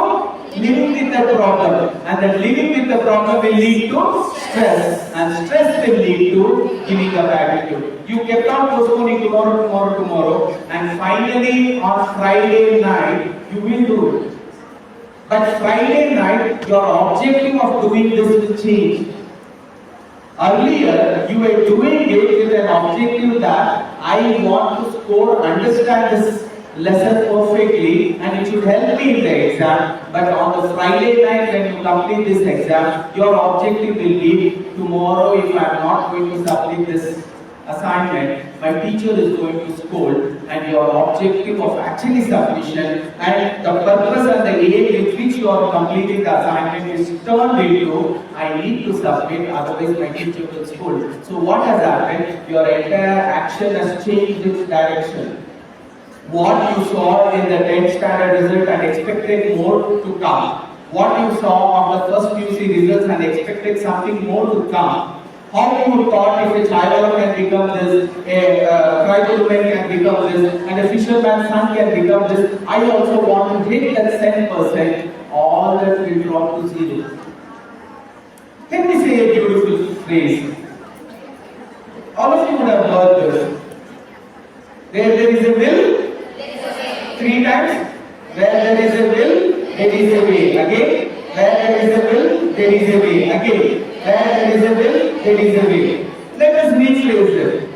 Speaker 1: living with the problem. And then living with the problem will lead to stress. And stress will lead to giving up attitude. You kept on postponing tomorrow. And finally on Friday night, you will do it. But Friday night, your objective of doing this will change. Earlier, you were doing it with an objective that I want to understand this lesson perfectly and it should help me in the exam. But on the Friday night when you complete this exam, your objective will be, tomorrow if I am not going to submit this assignment, my teacher is going to scold, and your objective of actually submission and the purpose and the aim with which you are completing the assignment is turned into I need to submit, otherwise my teacher will scold. So what has happened? Your entire action has changed its direction. What you saw in the 10th standard result and expected more to come. What you saw of the first QC results and expected something more to come. How you thought if a child can become this, a tribal can become this, and a fisherman's son can become this. I also want to hit that 10%. All that will drop to zero. Let me say a beautiful phrase. All of you would have heard this. Where there is a will, 3 times. Where there is a will, there is a way. Again. Where there is a will, there is a way. Again. Where there is a will, there is a way. Let us rephrase it.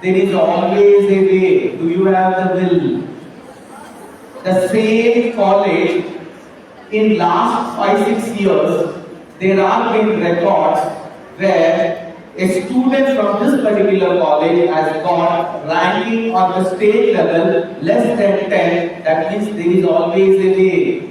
Speaker 1: There is always a way. Do you have the will? The same college in last 5-6 years, there are been records where a student from this particular college has got ranking on the state level less than 10. That means there is always a way.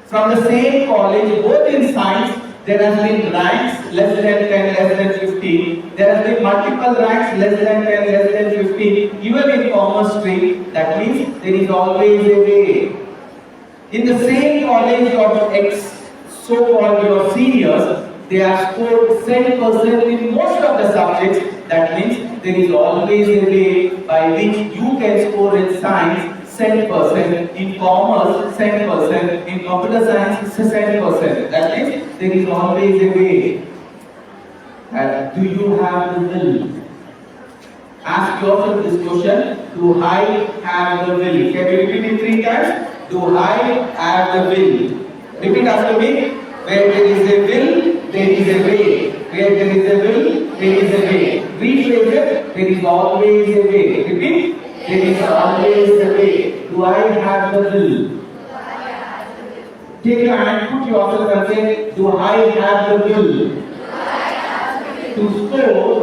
Speaker 1: From the same college, both in science, there has been ranks less than 10, less than 15. There has been multiple ranks less than 10, less than 15. Even in commerce stream, that means there is always a way. In the same college of X, so-called your seniors, they have scored 10% in most of the subjects. That means there is always a way by which you can score in science 10%, in commerce 10%, in computer science 10%. That means there is always a way. Do you have the will? Ask yourself this question. Do I have the will? Can you repeat it 3 times? Do I have the will? Repeat after me. Where there is a will, there is a way. Where there is a will, there is a way. Rephrase it. There is always a way. Repeat. There is always a way. Do I have the will? Take your hand, put yourself and say, do I have the will? To score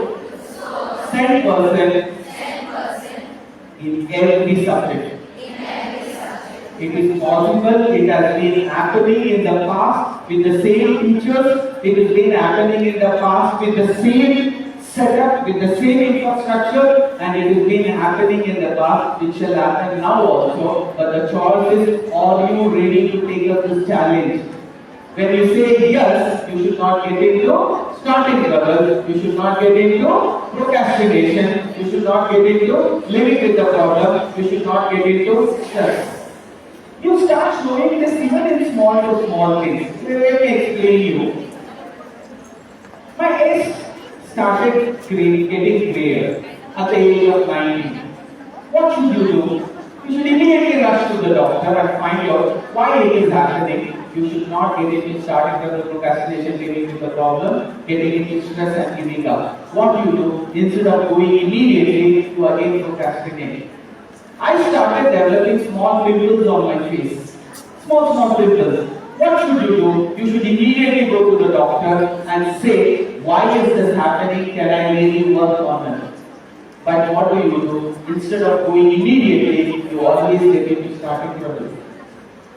Speaker 1: 10% in every subject. It is possible, it has been happening in the past with the same teachers, it has been happening in the past with the same setup, with the same infrastructure, and it has been happening in the past, which shall happen now also. But the choice is, are you ready to take up this challenge? When you say yes, you should not get into starting trouble, you should not get into procrastination, you should not get into living with the problem, you should not get into stress. You start showing this even in small to small things. Let me explain you. My age started getting grayer at the age of 19. What should you do? You should immediately rush to the doctor and find out why it is happening. You should not get into starting with the procrastination, living with the problem, getting into stress and giving up. What you do, instead of going immediately, you again procrastinate. I started developing small pimples on my face. Small pimples. What should you do? You should immediately go to the doctor and say, why is this happening? Can I really work on it? But what do? Instead of going immediately, you always get into starting trouble.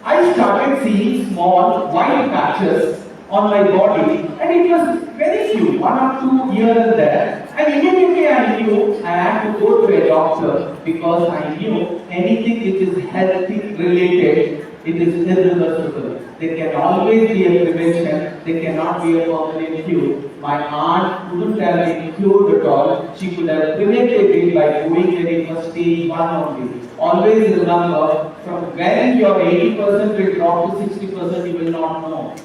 Speaker 1: I started seeing small white patches on my body, and it was very few, 1 or 2 here and there. And immediately I knew I had to go to a doctor because I knew anything which is healthy related, it is irreversible. There can always be a prevention, there cannot be a permanent cure. My aunt couldn't have been cured at all. She could have prevented it by going when it was stage 1 only. Always remember, from when your 80% will drop to 60%, you will not know.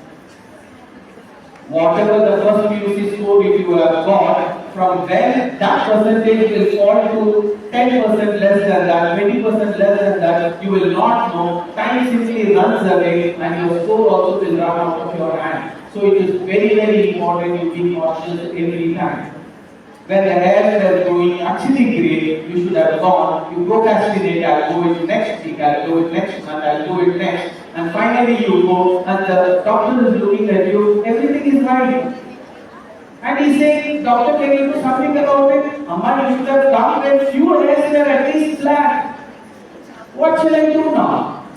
Speaker 1: Whatever the first PUC score if you have got, from when that percentage will fall to 10% less than that, 20% less than that, you will not know. Time simply runs away and your score also will run out of your hand. So it is very, very important you be cautious every time. When the hair is going actually great, you should have gone, you procrastinate, I'll go it next week, I'll go it next month, I'll go it next, and finally you go and the doctor is looking at you, everything is right. And he's saying, doctor, can you do something about it? Amma, you should have come when few hairs were at least black. What shall I do now?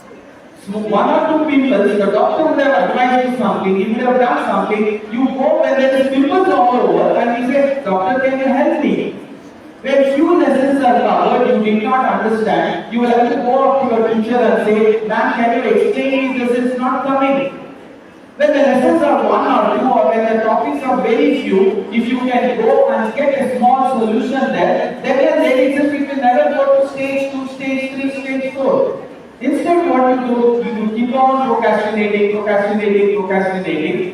Speaker 1: So one or two people, the doctor would have advised you something, he would have done something, you go when there is pimples all over and you say, doctor, can you help me? When few lessons are covered, you did not understand, you will have to go up to your teacher and say, ma'am, can you explain me, this is not coming. When the lessons are one or two, or when the topics are very few, if you can go and get a small solution there, then ladies and people never go to stage 2, stage 3, stage 4. Instead, what you do, you keep on procrastinating,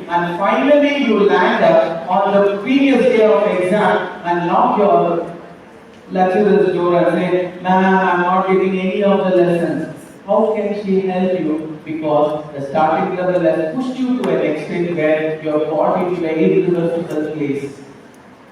Speaker 1: and finally you land up on the previous day of exam and knock your lecturer's door and say, ma'am, I'm not getting any of the lessons. How can she help you? Because the starting level has pushed you to an extent where you have got into an irreversible place.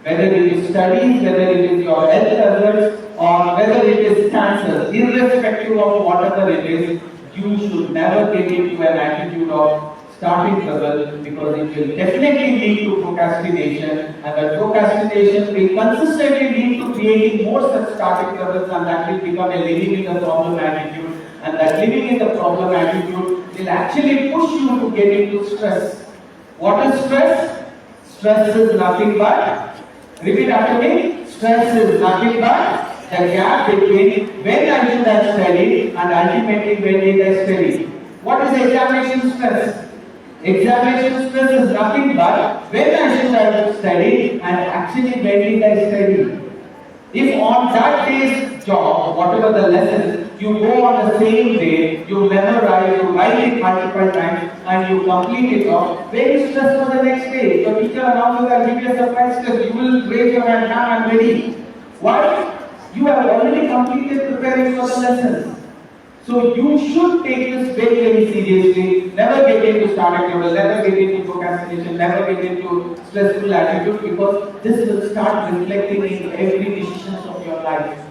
Speaker 1: Whether it is studies, whether it is your health hazards, or whether it is cancer, irrespective of whatever it is, you should never get into an attitude of starting level because it will definitely lead to procrastination, and that procrastination will consistently lead to creating more such starting levels, and that will become a living in the problem attitude. And that living in the problem attitude will actually push you to get into stress. What is stress? Stress is nothing but, repeat after me, stress is nothing but the gap between when I should have studied and ultimately when did I study. What is examination stress? Examination stress is nothing but when I should have studied and actually when did I study. If on that day's job, whatever the lessons, you go on the same day, you memorize, you write it multiple times, and you complete it off, very stress for the next day. Your teacher announces that give you a surprise test, you will raise your hand, I'm ready. Why? You have already completed preparing for the lessons. So you should take this very, very seriously. Never get into starting level, never get into procrastination, never get into stressful attitude, because this will start reflecting in every decisions of your life.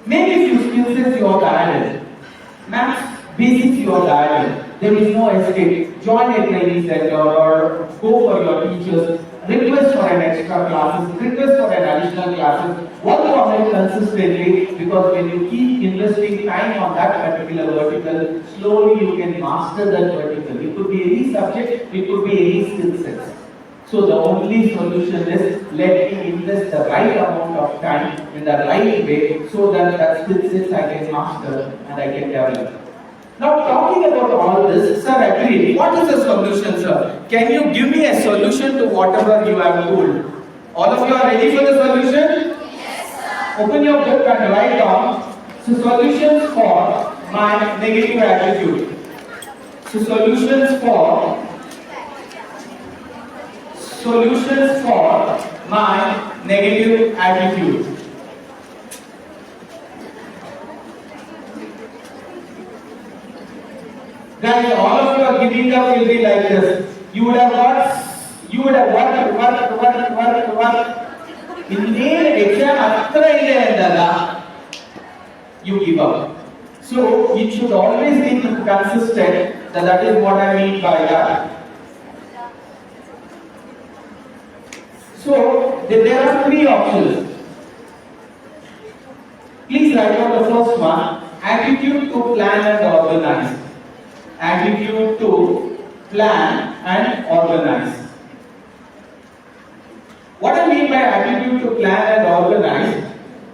Speaker 1: Maybe few skill sets you are bad at. Maths, basics you are bad at. There is no escape. Join a training center or go for your teachers. Request for an extra classes, request for an additional classes, work on it consistently, because when you keep investing time on that particular vertical, slowly you can master that vertical. It could be any subject, it could be any skill set. So the only solution is let me invest the right amount of time in the right way so that skill sets I can master and I can develop. Now talking about all this, sir, agreed. What is the solution, sir? Can you give me a solution to whatever you have told? All of you are ready for the solution?
Speaker 2: Yes, sir.
Speaker 1: Open your book and write down solutions for my negative attitude. Solutions for my negative attitude. Guys, all of you are giving up will be like this. You would have worked. In the exam, you give up. So it should always be consistent. That is what I mean by that. So there are three options. Please write down the first one. Attitude to plan and organize. Attitude to plan and organize. What I mean by attitude to plan and organize,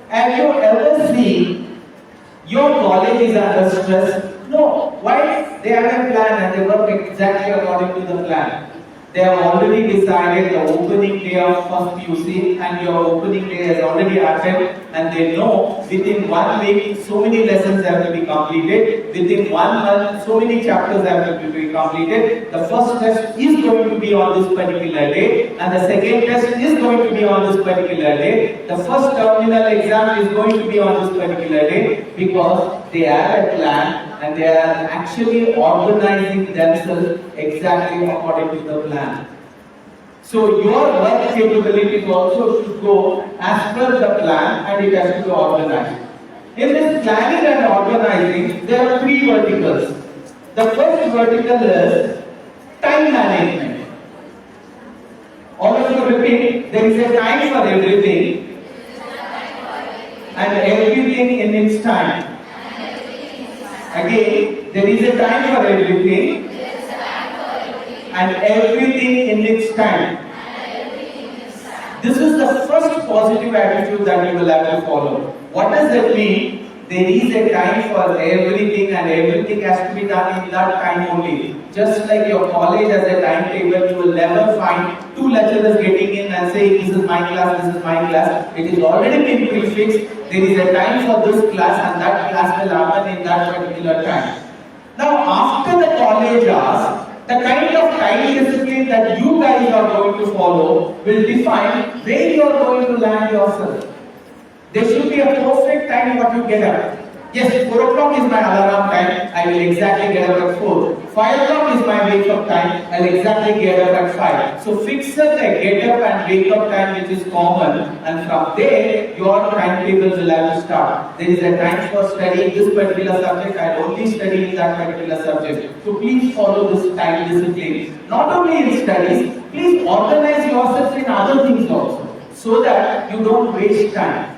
Speaker 1: have you ever seen your college is under stress? No. Why? They have a plan and they work exactly according to the plan. They have already decided the opening day of first UC, and your opening day has already happened, and they know within 1 week so many lessons have to be completed, within 1 month so many chapters have to be completed. The first test is going to be on this particular day, and the second test is going to be on this particular day. The first terminal exam is going to be on this particular day, because they have a plan and they are actually organizing themselves exactly according to the plan. So your work capabilities also should go as per the plan, and it has to be organized. In this planning and organizing, there are three verticals. The first vertical is time management. All of you repeat. There is a time for everything and everything in its time. Again, there is a time for everything and everything in its time. This is the first positive attitude that you will have to follow. What does that mean? There is a time for everything and everything has to be done in that time only. Just like your college has a timetable, you will never find two lecturers getting in and saying, this is my class, this is my class. It is already been prefixed. There is a time for this class and that class will happen in that particular time. Now, after the college hours, the kind of time discipline that you guys are going to follow will define where you are going to land yourself. There should be a perfect time what you get up. Yes, 4 o'clock is my alarm time, I will exactly get up at 4. 5 o'clock is my wake up time, I will exactly get up at 5. So fix a get up and wake up time which is common, and from there your timetables will have to start. There is a time for studying this particular subject, I will only study in that particular subject. So please follow this time discipline. Not only in studies, please organize yourself in other things also, so that you don't waste time.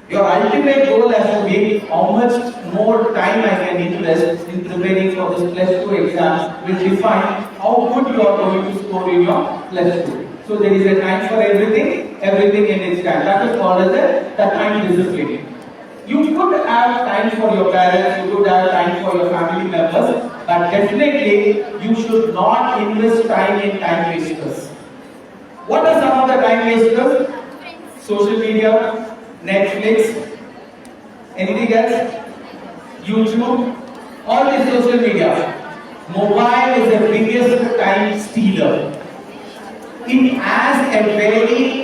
Speaker 1: Your ultimate goal has to be how much more time I can invest in preparing for this plus 2 exam will define how good you are going to score in your plus 2. So there is a time for everything, everything in its time. That is called as the time discipline. You could have time for your parents, you could have time for your family members, but definitely you should not invest time in time wasters. What are some of the time wasters? Social media, Netflix, anything else? YouTube, all these social media. Mobile is the biggest time stealer. It has a very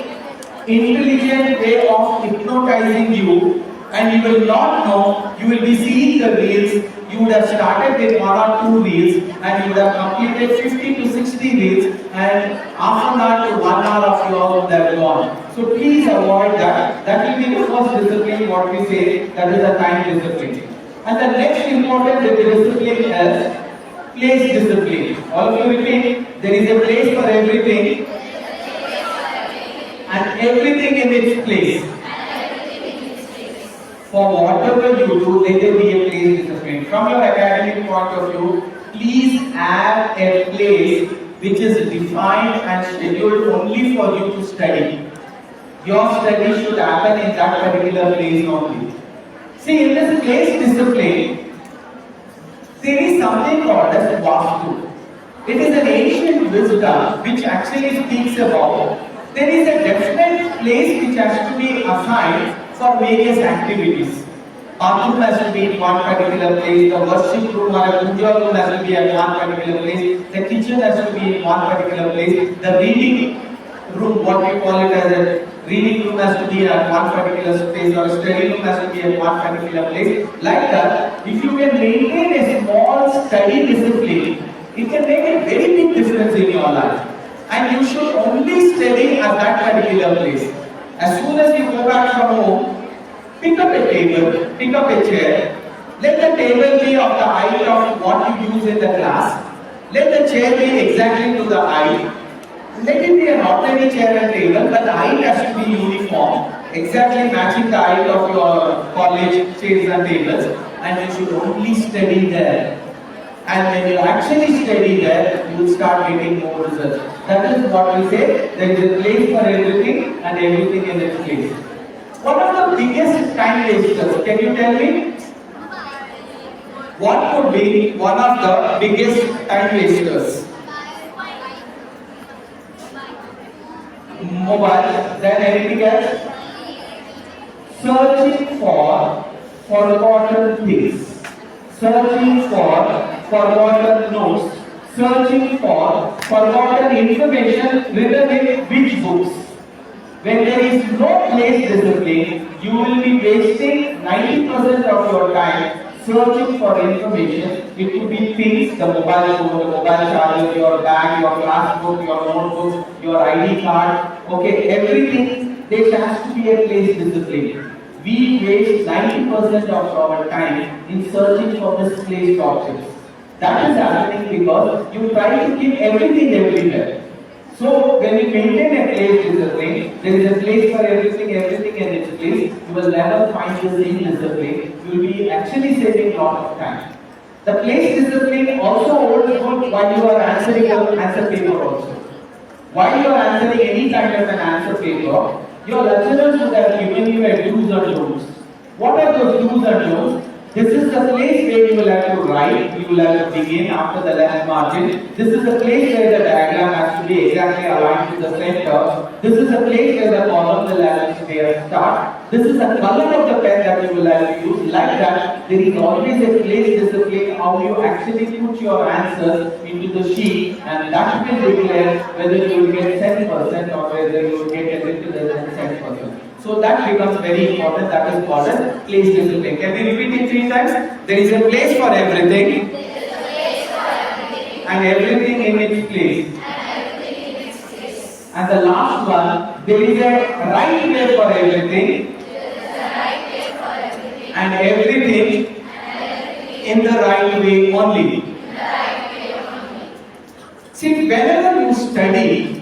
Speaker 1: intelligent way of hypnotizing you, and you will not know, you will be seeing the reels. You would have started with 1 or 2 reels and you would have completed 50 to 60 reels, and half an hour to 1 hour of yours would have gone. So please avoid that. That will be the first discipline what we say, that is the time discipline. And the next important discipline is place discipline. All of you repeat, there is a place for everything and everything in its place. For whatever you do, let there be a place discipline. From your academic point of view, please have a place which is defined and scheduled only for you to study. Your study should happen in that particular place only. See, in this place discipline, there is something called as Vastu. It is an ancient wisdom which actually speaks about there is a definite place which has to be assigned for various activities. Bathroom has to be in one particular place, the worship room or a puja room has to be at one particular place, the kitchen has to be in one particular place, the reading room, what we call it as a reading room, has to be at one particular space, or a study room has to be at one particular place. Like that, if you can maintain a small study discipline, it can make a very big difference in your life. And you should only study at that particular place. As soon as you go back from home, pick up a table, pick up a chair. Let the table be of the height of what you use in the class. Let the chair be exactly to the height. Let it be an ordinary chair and table, but the height has to be uniform, exactly matching the height of your college chairs and tables. And you should only study there. And when you actually study there, you will start getting more results. That is what we say, there is a place for everything and everything in its place. What are the biggest time wasters? Can you tell me? What could be one of the biggest time wasters? Mobile. Then anything else? Searching for forgotten things. Searching for forgotten notes, searching for forgotten information written in which books. When there is no place discipline, you will be wasting 90% of your time searching for information. It could be things, the mobile phone, the mobile charger, your bag, your class book, your notebooks, your ID card, okay, everything, there has to be a place discipline. We waste 90% of our time in searching for misplaced objects. That is happening because you try to keep everything everywhere. So when you maintain a place discipline, there is a place for everything, everything in its place. You will never find the same discipline. You will be actually saving a lot of time. The place discipline also holds good while you are answering your answer paper also. While you are answering any kind of an answer paper, your lecturers would have given you a do's or don'ts. What are those do's and don'ts? This is the place where you will have to write, you will have to begin after the left margin. This is the place where the diagram has to be exactly aligned to the center. This is the place where the column will have to start. This is the color of the pen that you will have to use. Like that, there is always a place discipline how you actually put your answers into the sheet, and that will declare whether you will get 10% or whether you will get a little less than 10%. So that becomes very important. That is called as place discipline. Can we repeat it 3 times? There is a place for everything, and everything in its place. And the last one, there is a right way for everything, and everything in the right way only. See, whenever you study,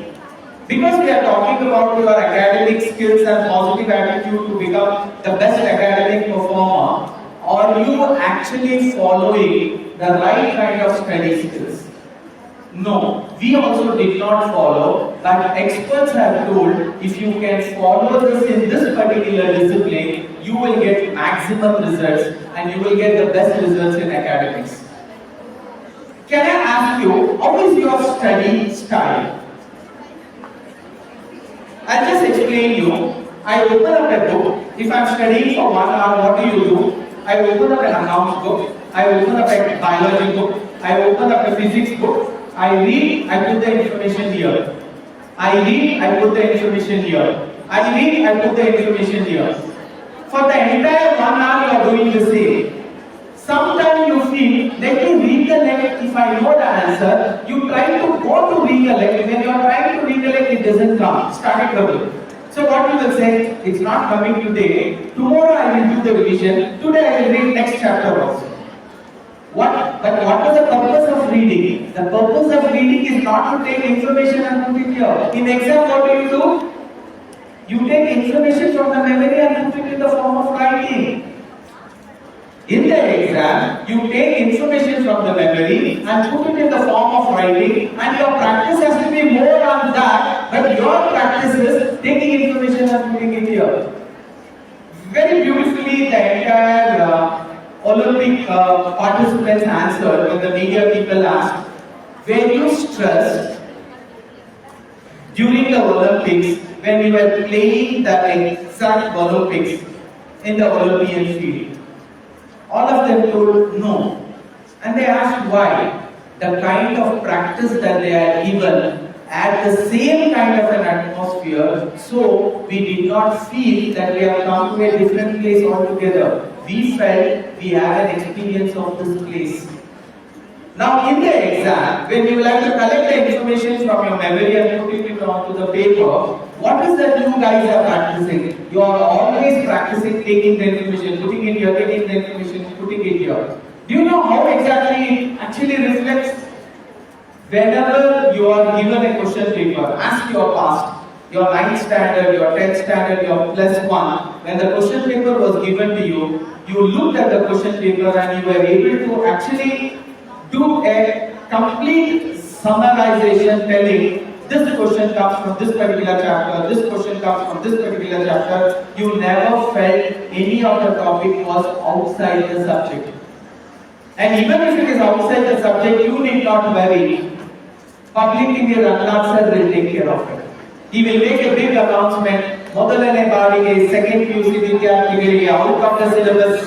Speaker 1: because we are talking about your academic skills and positive attitude to become the best academic performer, are you actually following the right kind of study skills? No, we also did not follow, but experts have told if you can follow this in this particular discipline, you will get maximum results and you will get the best results in academics. Can I ask you, how is your study style? I'll just explain you. I open up a book. If I'm studying for 1 hour, what do? I open up an accounts book. I open up a biology book. I open up a physics book. I read, I put the information here. I read, I put the information here. I read, I put the information here. For the entire 1 hour, you are doing the same. Sometimes you feel, let me recollect if I know the answer. You try to go to recollect. When you are trying to recollect, it doesn't come. Start trouble. So what you will say, it's not coming today. Tomorrow I will do the revision. Today I will read next chapter also. But what was the purpose of reading? The purpose of reading is not to take information and put it here. In exam, what do? You take information from the memory and put it in the form of writing. In the exam, you take information from the memory and put it in the form of writing, and your practice has to be more on that, but your practice is taking information and putting it here. Very beautifully, the entire Olympic participants answered when the media people asked, were you stressed during the Olympics when we were playing the exact Olympics in the Olympian field? All of them told no. And they asked why. The kind of practice that they are given at the same kind of an atmosphere, so we did not feel that we have come to a different place altogether. We felt we had an experience of this place. Now in the exam, when you will have to collect the information from your memory and put it onto the paper, what is that you guys are practicing? You are always practicing taking the information, putting it here, taking the information, putting it here. Do you know how exactly it actually reflects? Whenever you are given a question paper, ask your past, your 9th standard, your 10th standard, your +1, when the question paper was given to you, you looked at the question paper and you were able to actually do a complete summarization telling this question comes from this particular chapter, this question comes from this particular chapter. You never felt any of the topic was outside the subject. And even if it is outside the subject, you need not worry. Public English sir will take care of it. He will make a big announcement. ಮೊದಲನೇ ಬಾರಿಗೆ second PUC ವಿದ್ಯಾರ್ಥಿಗಳಿಗೆ out of the syllabus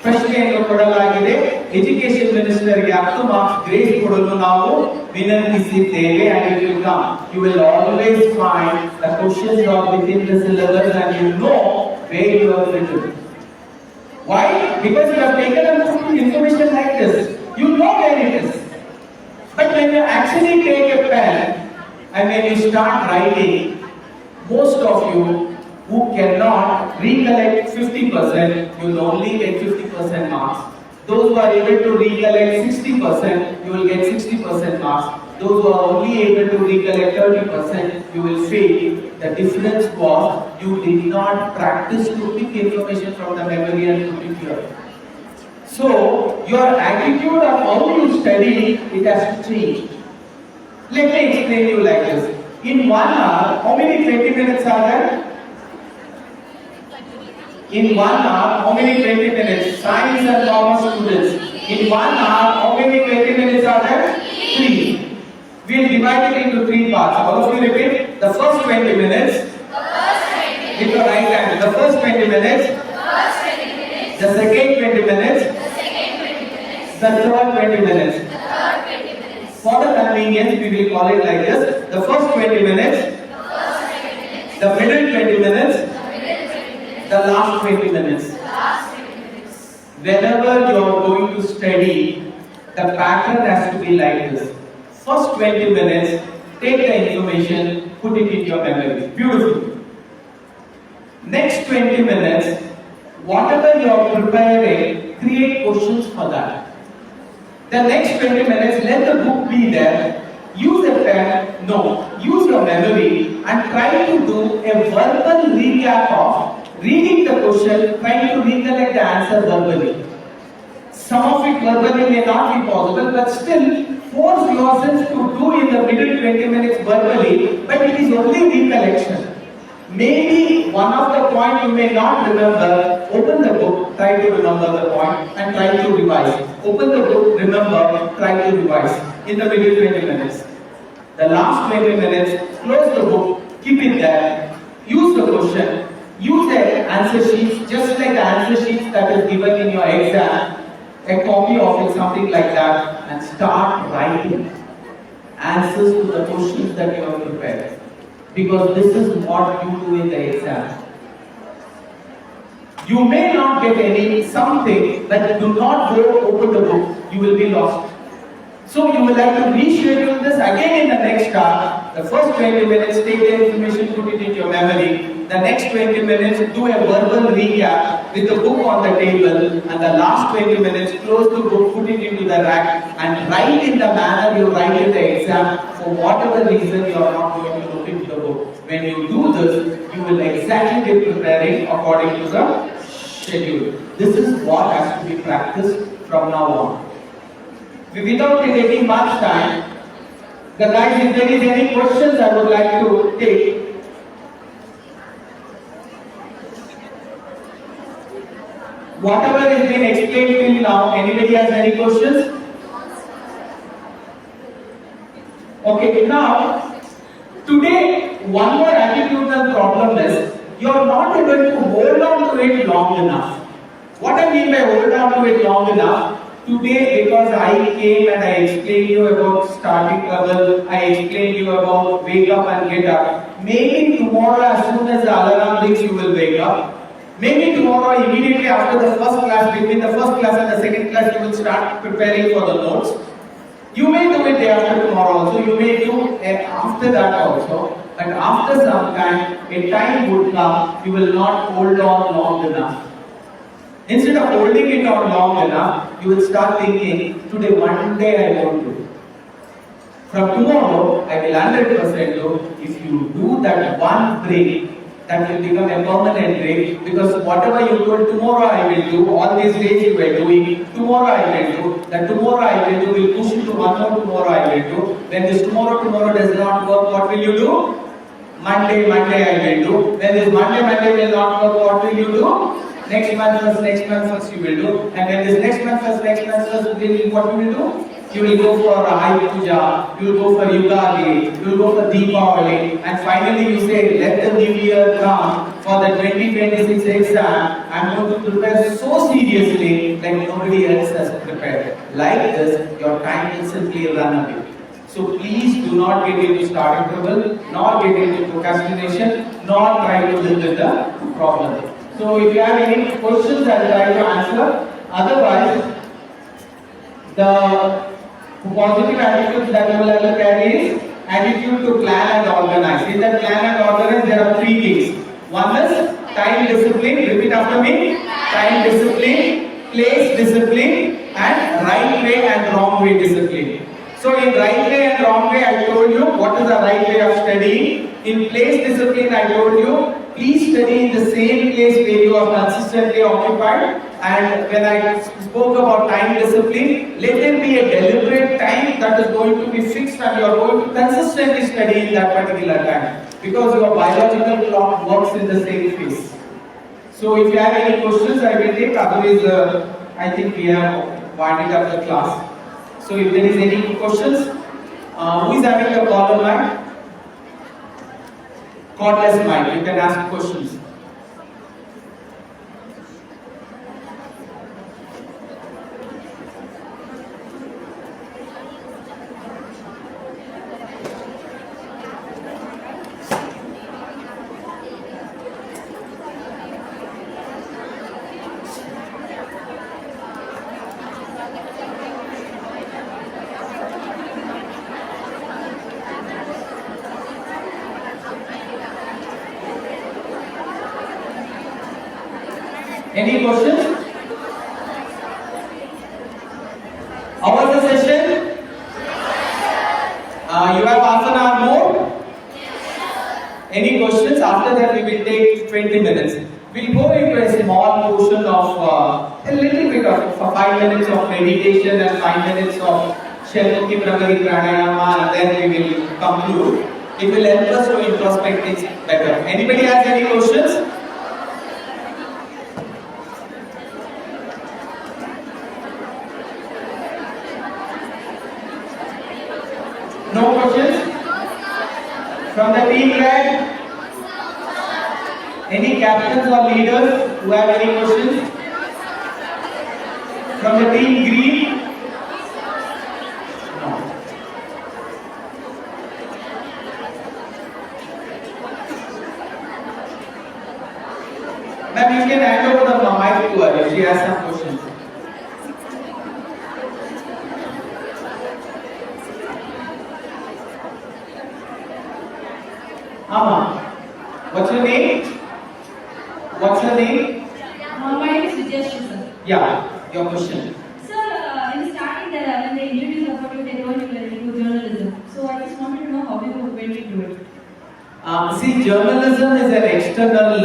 Speaker 1: ಪ್ರಶ್ನೆಯನ್ನು ಕೊಡಲಾಗಿದೆ. Education ಮಿನಿಸ್ಟರ್ಗೆ 10 marks grace ಕೊಡಲು ನಾವು ವಿನಂತಿಸಿದ್ದೇವೆ. And it will come. You will always find the questions are within the syllabus and you know where you have written. Why? Because you have taken up information like this. You know where it is. But when you actually take a pen and when you start writing, most of you who cannot recollect 50%, you will only get 50% marks. Those who are able to recollect 60%, you will get 60% marks. Those who are only able to recollect 30%, you will see the difference was you did not practice to pick information from the memory and put it here. So, your attitude of how you study, it has to change. Let me explain you like this. In 1 hour, how many 20 minutes are there? In 1 hour, how many 20 minutes? Science and commerce students. In 1 hour, how many 20 minutes are there? 3. We'll divide it into 3 parts. All of you repeat. The first 20 minutes. With your right hand. The first 20 minutes. The second 20 minutes. The third 20 minutes. For the convenience, we will call it like this. The first 20 minutes. The middle 20 minutes. The last 20 minutes. Whenever you are going to study, the pattern has to be like this. First 20 minutes, take the information, put it in your memory. Beautiful. Next 20 minutes, whatever you are preparing, create questions for that. The next 20 minutes, let the book be there. Use a pen, no, use your memory and try to do a verbal recap of reading the question, trying to recollect the answer verbally. Some of it verbally may not be possible, but still force yourself to do in the middle 20 minutes verbally, but it is only recollection. Maybe one of the points you may not remember, open the book, try to remember the point and try to revise. Open the book, remember, try to revise in the middle 20 minutes. The last 20 minutes, close the book, keep it there, use the question, use the answer sheets, just like the answer sheets that is given in your exam, a copy of it, something like that, and start writing answers to the questions that you have prepared. Because this is what you do in the exam. You may not get any something, but do not go open the book, you will be lost. So you will have to reschedule this again in the next hour. The first 20 minutes, take the information, put it into your memory. The next 20 minutes, do a verbal recap with the book on the table. And the last 20 minutes, close the book, put it into the rack and write in the manner you write in the exam. For whatever reason, you are not going to look into the book. When you do this, you will exactly be preparing according to the schedule. This is what has to be practiced from now on. Without taking much time, the guys, if there is any questions I would like to take. Whatever has been explained till now, anybody has any questions? Okay, now, today, one more attitudinal problem is, you are not able to hold on to it long enough. What I mean by hold on to it long enough, today, because I came and I explained you about starting trouble, I explained you about wake up and get up. Maybe tomorrow, as soon as the alarm rings, you will wake up. Maybe tomorrow, immediately after the first class, between the first class and the second class, you will start preparing for the notes. You may do it day after tomorrow also, you may do it after that also. But after some time, a time would come, you will not hold on long enough. Instead of holding it on long enough, you will start thinking, today one day I won't do. From tomorrow, I will 100% do. If you do that one break, that will become a permanent break, because whatever you told tomorrow I will do, all these days you were doing, tomorrow I will do, that tomorrow I will do, will push you to one more tomorrow I will do. When this tomorrow does not work, what will you do? Monday I will do. When this Monday will not work, what will you do? Next month first you will do. And when this next month first, what you will do? You will go for Ayush Puja, you will go for Yugadi, you will go for Deepavali, and finally you say, let the new year come for the 2026 exam. I am going to prepare so seriously like nobody else has prepared. Like this, your time will simply run away. So please do not get into starting trouble, nor get into procrastination, nor try to live with the problem. So if you have any questions, I will try to answer. Otherwise, the positive attitudes that you will have to carry is attitude to plan and organize. In that plan and organize, there are 3 things. One is time discipline. Repeat after me. Time discipline, place discipline, and right way and wrong way discipline. So in right way and wrong way, I told you what is the right way of studying. In place discipline, I told you, please study in the same place where you are consistently occupied. And when I spoke about time discipline, let there be a deliberate time that is going to be fixed and you are going to consistently study in that particular time. Because your biological clock works in the same phase. So if you have any questions, I will take. Otherwise, I think we have winded up the class. So if there is any questions, who is having the caller mic? Cordless mic, you can ask questions. Any questions? How was the session? You have half an hour more? Any questions? After that we will take 20 minutes. We'll go into a small portion of a little bit of 5 minutes of meditation and 5 minutes of Shalmukhi Brahmari Pranayama, and then we will conclude. It will help us to introspect things better. Anybody has any questions? No questions? From the team red? Any captains or leaders who have any questions? From the team green? No. Ma'am, you can hand over the mic to her if she has some questions. What's your name? What's your name?
Speaker 3: My name is Vijayashree, sir.
Speaker 1: Yeah, your question.
Speaker 3: Sir, in the starting, when they introduced about you, they told you were into journalism. So I just wanted to know how you went into it.
Speaker 1: See, journalism is an external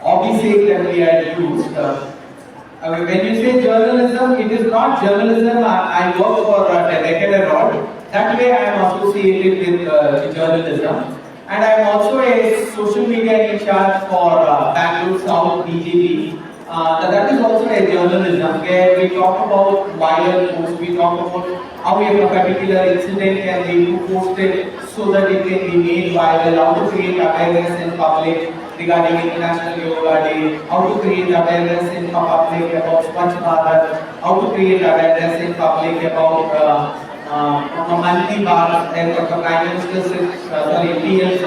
Speaker 1: hobby sake that we had used. When you say journalism, it is not journalism. I work for a decade and all. That way, I am associated with journalism. And I am also a social media in charge for Bangalore South BJP. That is also a journalism where we talk about viral posts, we talk about how a particular incident can be posted so that it can be made viral, how to create awareness in public regarding International Yoga Day, how to create awareness in public about Swachh Bharat, how to create awareness in public about monthly bar and the Prime Minister's PL's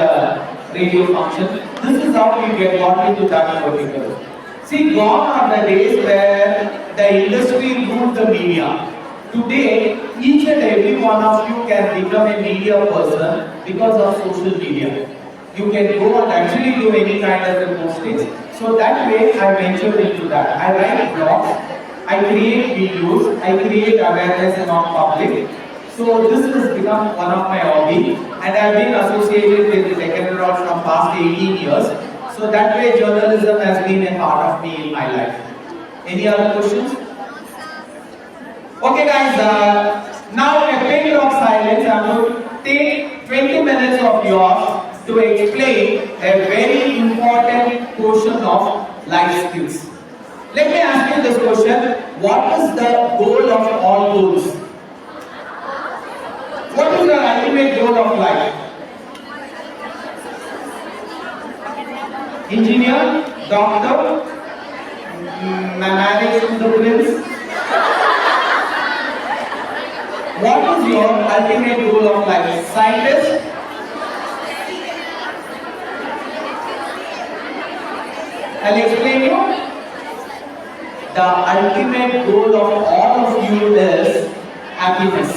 Speaker 1: radio function. This is how we get got into that particular. See, gone are the days where the industry ruled the media. Today, each and every one of you can become a media person because of social media. You can go and actually do any kind of a posting. So that way, I ventured into that. I write blogs, I create videos, I create awareness among public. So this has become one of my hobby, and I have been associated with the Diginet from past 18 years. So that way journalism has been a part of me in my life. Any other questions? Okay guys, now a pin drop silence. I'm going to take 20 minutes of yours to explain a very important portion of life skills. Let me ask you this question. What is the goal of all goals? What is your ultimate goal of life? Engineer, doctor, marriage to the prince. What is your ultimate goal of life? Scientist? I'll explain you. The ultimate goal of all of you is happiness.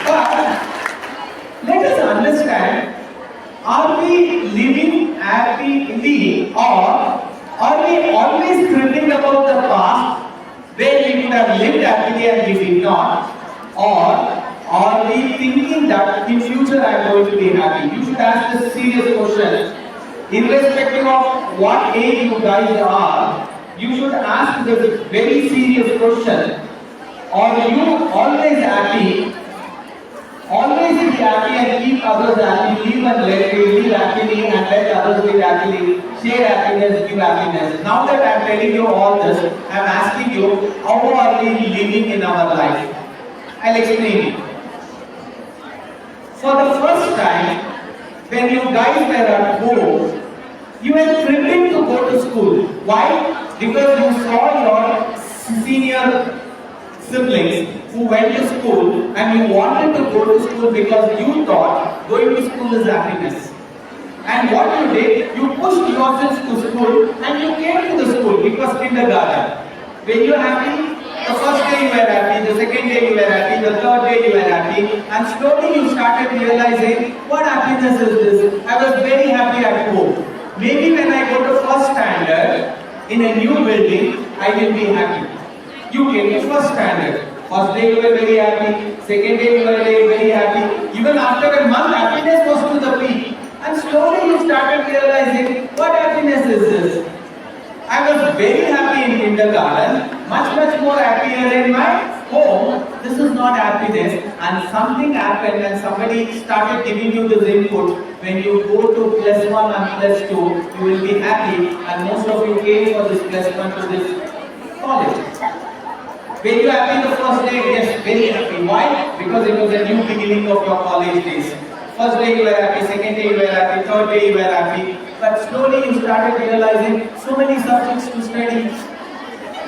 Speaker 1: But let us understand, are we living happy indeed, or are we always thinking about the past where we could have lived happily and we did not? Or are we thinking that in future I am going to be happy? You should ask this serious question. Irrespective of what age you guys are, you should ask this very serious question. Are you always happy? Always be happy and keep others happy. Live and live happily and let others live happily. Share happiness, give happiness. Now that I am telling you all this, I am asking you, how are we living in our life? I'll explain it. For the first time, when you guys were at home, you were thrilling to go to school. Why? Because you saw your senior siblings who went to school and you wanted to go to school because you thought going to school is happiness. And what you did, you pushed yourselves to school and you came to the school. It was kindergarten. Were you happy? The first day you were happy, the second day you were happy, the third day you were happy, and slowly you started realizing, what happiness is this? I was very happy at home. Maybe when I go to first standard in a new building, I will be happy. You came to first standard. First day you were very happy, second day you were very happy. Even after a month, happiness was to the peak. And slowly you started realizing, what happiness is this? I was very happy in kindergarten, much more happier in my home. This is not happiness, and something happened and somebody started giving you this input. When you go to +1 and +2, you will be happy, and most of you came for this +1 to this college. Were you happy the first day? Yes, very happy. Why? Because it was a new beginning of your college days. First day you were happy, second day you were happy, third day you were happy. But slowly you started realizing so many subjects to study,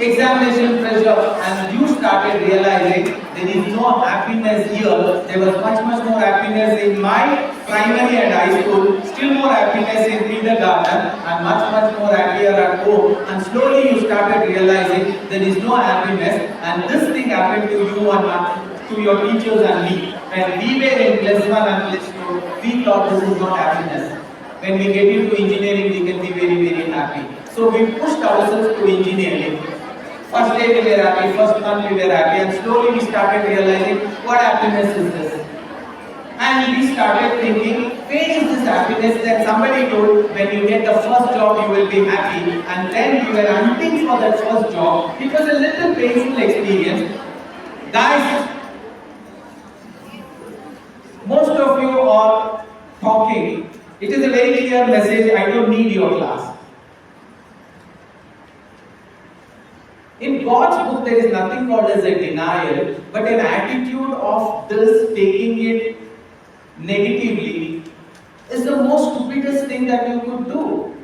Speaker 1: examination pressure, and you started realizing there is no happiness here. There was much more happiness in my primary and high school, still more happiness in kindergarten, and much more happier at home. And slowly you started realizing there is no happiness, and this thing happened to you and to your teachers and me. When we were in +1 and +2, we thought this is not happiness. When we get into engineering, we can be very happy. So we pushed ourselves to engineering. First day we were happy, first month we were happy, and slowly we started realizing what happiness is this. And we started thinking, where is this happiness? That somebody told, when you get the first job you will be happy, and then we were hunting for that first job. It was a little painful experience. Guys, most of you are talking. It is a very clear message, I don't need your class. In God's book, there is nothing called as a denial, but an attitude of this, taking it negatively, is the most stupidest thing that you could do.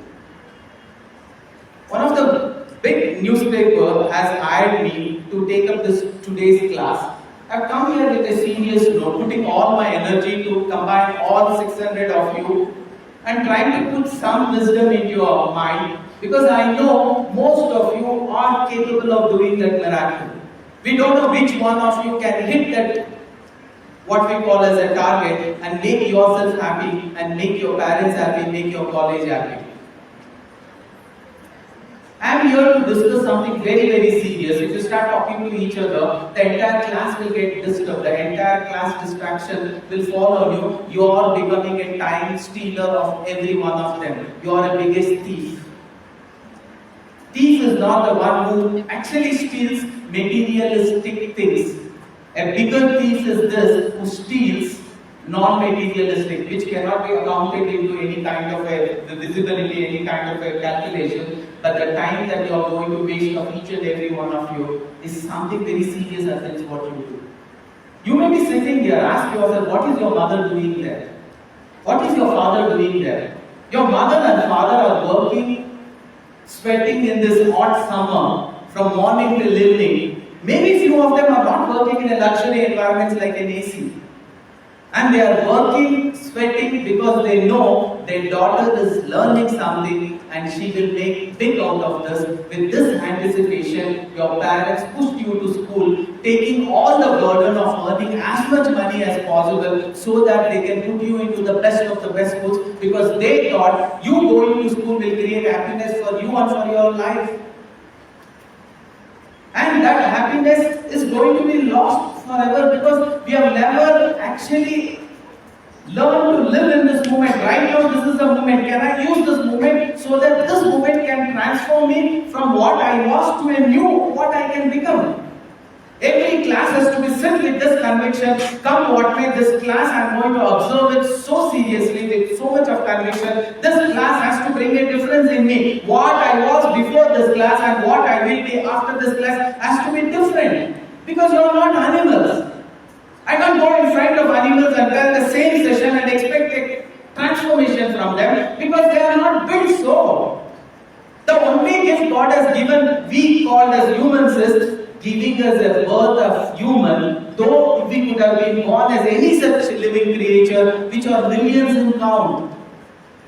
Speaker 1: One of the big newspapers has hired me to take up this today's class. I've come here with a serious note, putting all my energy to combine all 600 of you and trying to put some wisdom into your mind, because I know most of you are capable of doing that miracle. We don't know which one of you can hit that, what we call as a target, and make yourself happy, and make your parents happy, make your college happy. I am here to discuss something very serious. If you start talking to each other, the entire class will get disturbed. The entire class distraction will fall on you. You are becoming a time stealer of every one of them. You are a biggest thief. Thief is not the one who actually steals materialistic things. A bigger thief is this who steals non-materialistic, which cannot be accounted into any kind of the visibility, any kind of a calculation. But the time that you are going to waste of each and every one of you is something very serious, as that is what you do. You may be sitting here, ask yourself, what is your mother doing there? What is your father doing there? Your mother and father are working, sweating in this hot summer from morning till evening. Maybe few of them are not working in a luxury environments like an AC. And they are working, sweating because they know their daughter is learning something and she will make big out of this. With this anticipation, your parents pushed you to school, taking all the burden of earning as much money as possible so that they can put you into the best of the best schools, because they thought you going to school will create happiness for you and for your life. And that happiness is going to be lost forever because we have never actually learned to live in this moment. Right now, this is the moment. Can I use this moment so that this moment can transform me from what I was to a new what I can become? Every class has to be filled with this conviction. Come what may, this class I am going to observe it so seriously with so much of conviction. This class has to bring a difference in me. What I was before this class and what I will be after this class has to be different. Because you are not animals. I can't go in front of animals and tell the same session and expect a transformation from them, because they are not built so. The only gift God has given, we called as humans, is giving us a birth of human, though we could have been born as any such living creature, which are millions in count.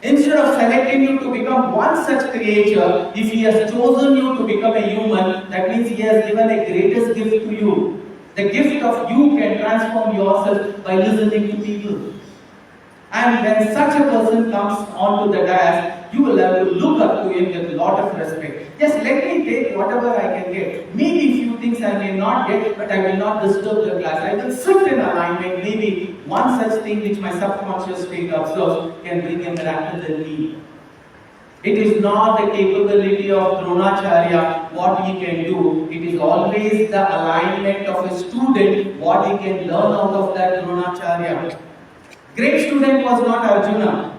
Speaker 1: Instead of selecting you to become one such creature, if He has chosen you to become a human, that means He has given a greatest gift to you. The gift of you can transform yourself by listening to people. And when such a person comes onto the dais, you will have to look up to him with a lot of respect. Just let me take whatever I can get. Maybe few things I may not get, but I will not disturb the class. I will sit in alignment. Maybe one such thing which my subconscious state observes can bring a miracle in me. It is not the capability of Dronacharya what he can do. It is always the alignment of a student what he can learn out of that Dronacharya. Great student was not Arjuna.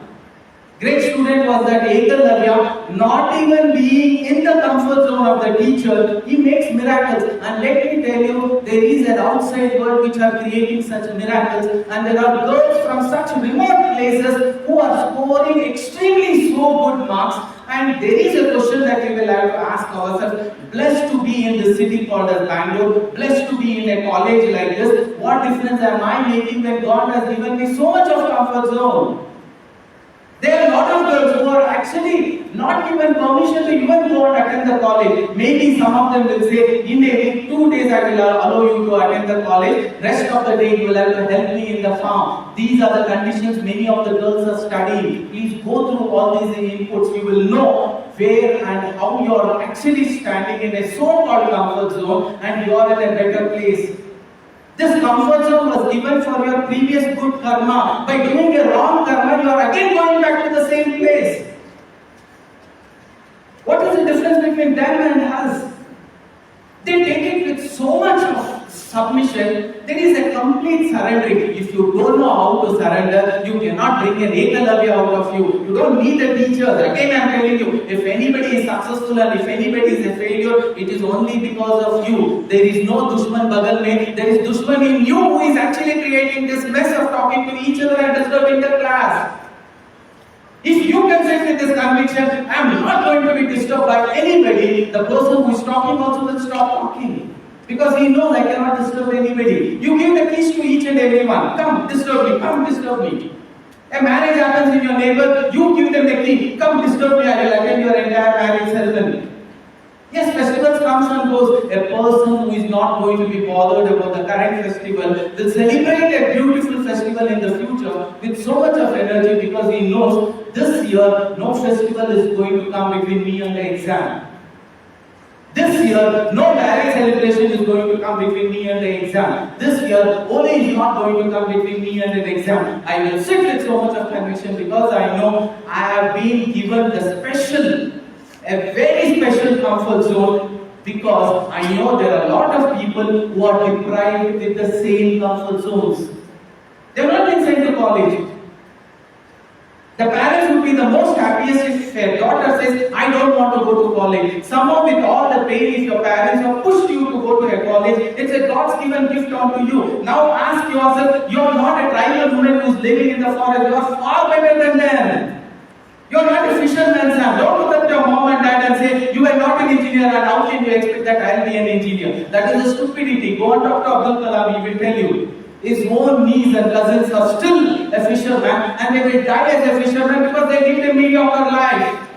Speaker 1: Great student was that Ekalavya, not even being in the comfort zone of the teacher, he makes miracles. And let me tell you, there is an outside world which are creating such miracles, and there are girls from such remote places who are scoring extremely so good marks. And there is a question that we will have to ask ourselves: blessed to be in the city called as Bangalore, blessed to be in a college like this, what difference am I making when God has given me so much of comfort zone? There are a lot of girls who are actually not given permission to even go and attend the college. Maybe some of them will say, in a week, 2 days I will allow you to attend the college. Rest of the day you will have to help me in the farm. These are the conditions many of the girls are studying. Please go through all these inputs. You will know where and how you are actually standing in a so-called comfort zone and you are in a better place. This comfort zone was given for your previous good karma. By doing a wrong karma, you are again going back to the same place. What is the difference between them and us? They take it with so much of submission. There is a complete surrendering. If you don't know how to surrender, you cannot bring an Ekalavya out of you. You don't need a teacher. Again, I am telling you, if anybody is successful and if anybody is a failure, it is only because of you. There is no Dushman Bagal mein. There is Dushman in you who is actually creating this mess of talking to each other and disturbing the class. If you can sit with this conviction, I am not going to be disturbed by anybody, the person who is talking also will stop talking. Because he knows I cannot disturb anybody. You give the keys to each and everyone. Come, disturb me. Come, disturb me. A marriage happens in your neighbor. You give them the key. Come, disturb me. I will attend your entire marriage ceremony. Yes, festivals comes and goes. A person who is not going to be bothered about the current festival will celebrate a beautiful festival in the future with so much of energy, because he knows this year no festival is going to come between me and the exam. This year, no marriage celebration is going to come between me and the exam. This year, Holi is not going to come between me and an exam. I will sit with so much of conviction because I know I have been given the special, a very special comfort zone, because I know there are a lot of people who are deprived with the same comfort zones. They have not been sent to college. The parents would be the most happiest if their daughter says, I don't want to go to college. Somehow with all the pain, if your parents have pushed you to go to a college, it's a God's given gift onto you. Now ask yourself, you are not a tribal woman who is living in the forest. You are far better than them. You are not a fisherman's son. Don't look at your mom and dad and say, you are not an engineer and how can you expect that I will be an engineer? That is a stupidity. Go and talk to Abdul Kalam, he will tell you. His own niece and cousins are still a fisherman, and they will die as a fisherman because they lived a mediocre life.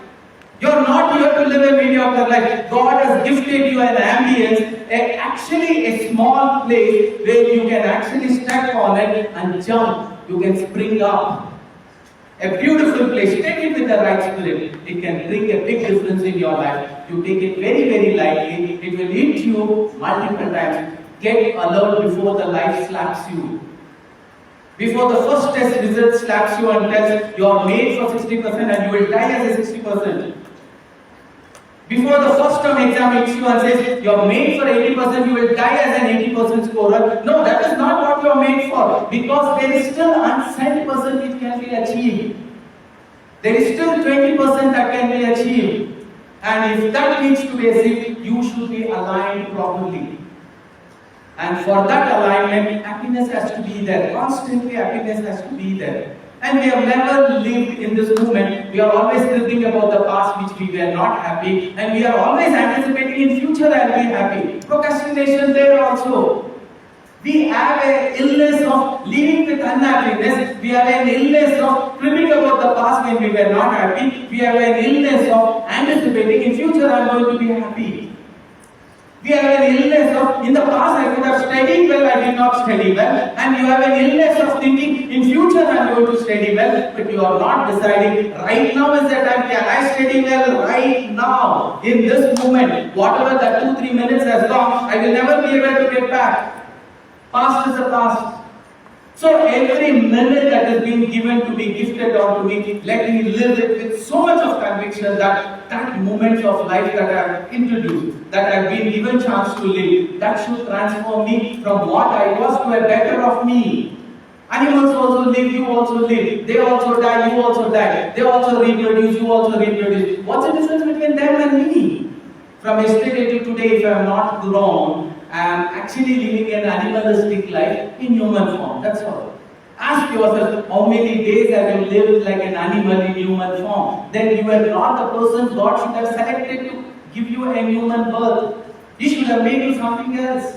Speaker 1: You're not here to live a mediocre life. God has gifted you an ambience, actually a small place where you can actually step on it and jump. You can spring up. A beautiful place. Take it with the right spirit. It can bring a big difference in your life. You take it very, very lightly. It will hit you multiple times. Get alert before the life slaps you. Before the first test result slaps you and tells you are made for 60% and you will die as a 60%. Before the first term exam hits you and says you are made for 80%, you will die as an 80% scorer. No, that is not what you are made for, because there is still unsent percentage can be achieved. There is still 20% that can be achieved. And if that needs to be achieved, you should be aligned properly. And for that alignment, happiness has to be there. Constantly happiness has to be there. And we have never lived in this moment. We are always thinking about the past which we were not happy, and we are always anticipating in future I'll be happy. Procrastination there also. We have an illness of living with unhappiness. We have an illness of dreaming about the past when we were not happy. We have an illness of anticipating in future I'm going to be happy. We have an illness of, in the past I could have studied well, I did not study well. And you have an illness of thinking, in future I am going to study well, but you are not deciding, right now is the time, can I study well right now, in this moment. Whatever that 2-3 minutes has gone, I will never be able to get back. Past is the past. So every minute that is being given to me, gifted unto me, let me live it with so much of conviction that moments of life that I have introduced, that I have been given chance to live, that should transform me from what I was to a better of me. Animals also live, you also live. They also die, you also die. They also reproduce, you also reproduce. What's the difference between them and me? From yesterday to today, if I am not grown, I am actually living an animalistic life in human form. That's all. Ask yourself, how many days have you lived like an animal in human form? Then you are not the person God should have selected to give you a human birth. He should have made you something else.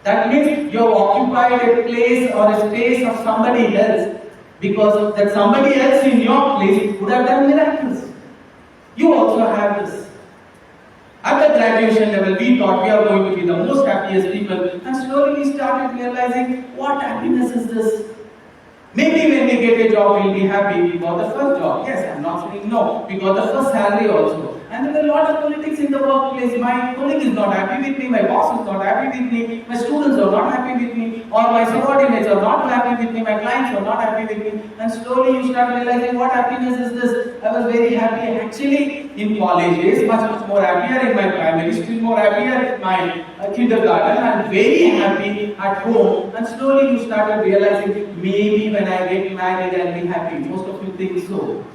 Speaker 1: That means you have occupied a place or a space of somebody else, because that somebody else in your place would have done miracles. You also have this. At the graduation level, we thought we are going to be the most happiest people, and slowly we started realizing, what happiness is this? Maybe when we get a job, we'll be happy. We got the first job. Yes, I'm not saying no. We got the first salary also. And there are a lot of politics in the workplace. My colleague is not happy with me. My boss is not happy with me. My students are not happy with me. Or my subordinates are not happy with me. My clients are not happy with me. And slowly you start realizing, what happiness is this? I was very happy. Actually, in college days, much more happier. In my primary, still more happier. In my kindergarten, I'm very happy at home. And slowly you started realizing, maybe when I get married, I'll be happy. Most of you think so.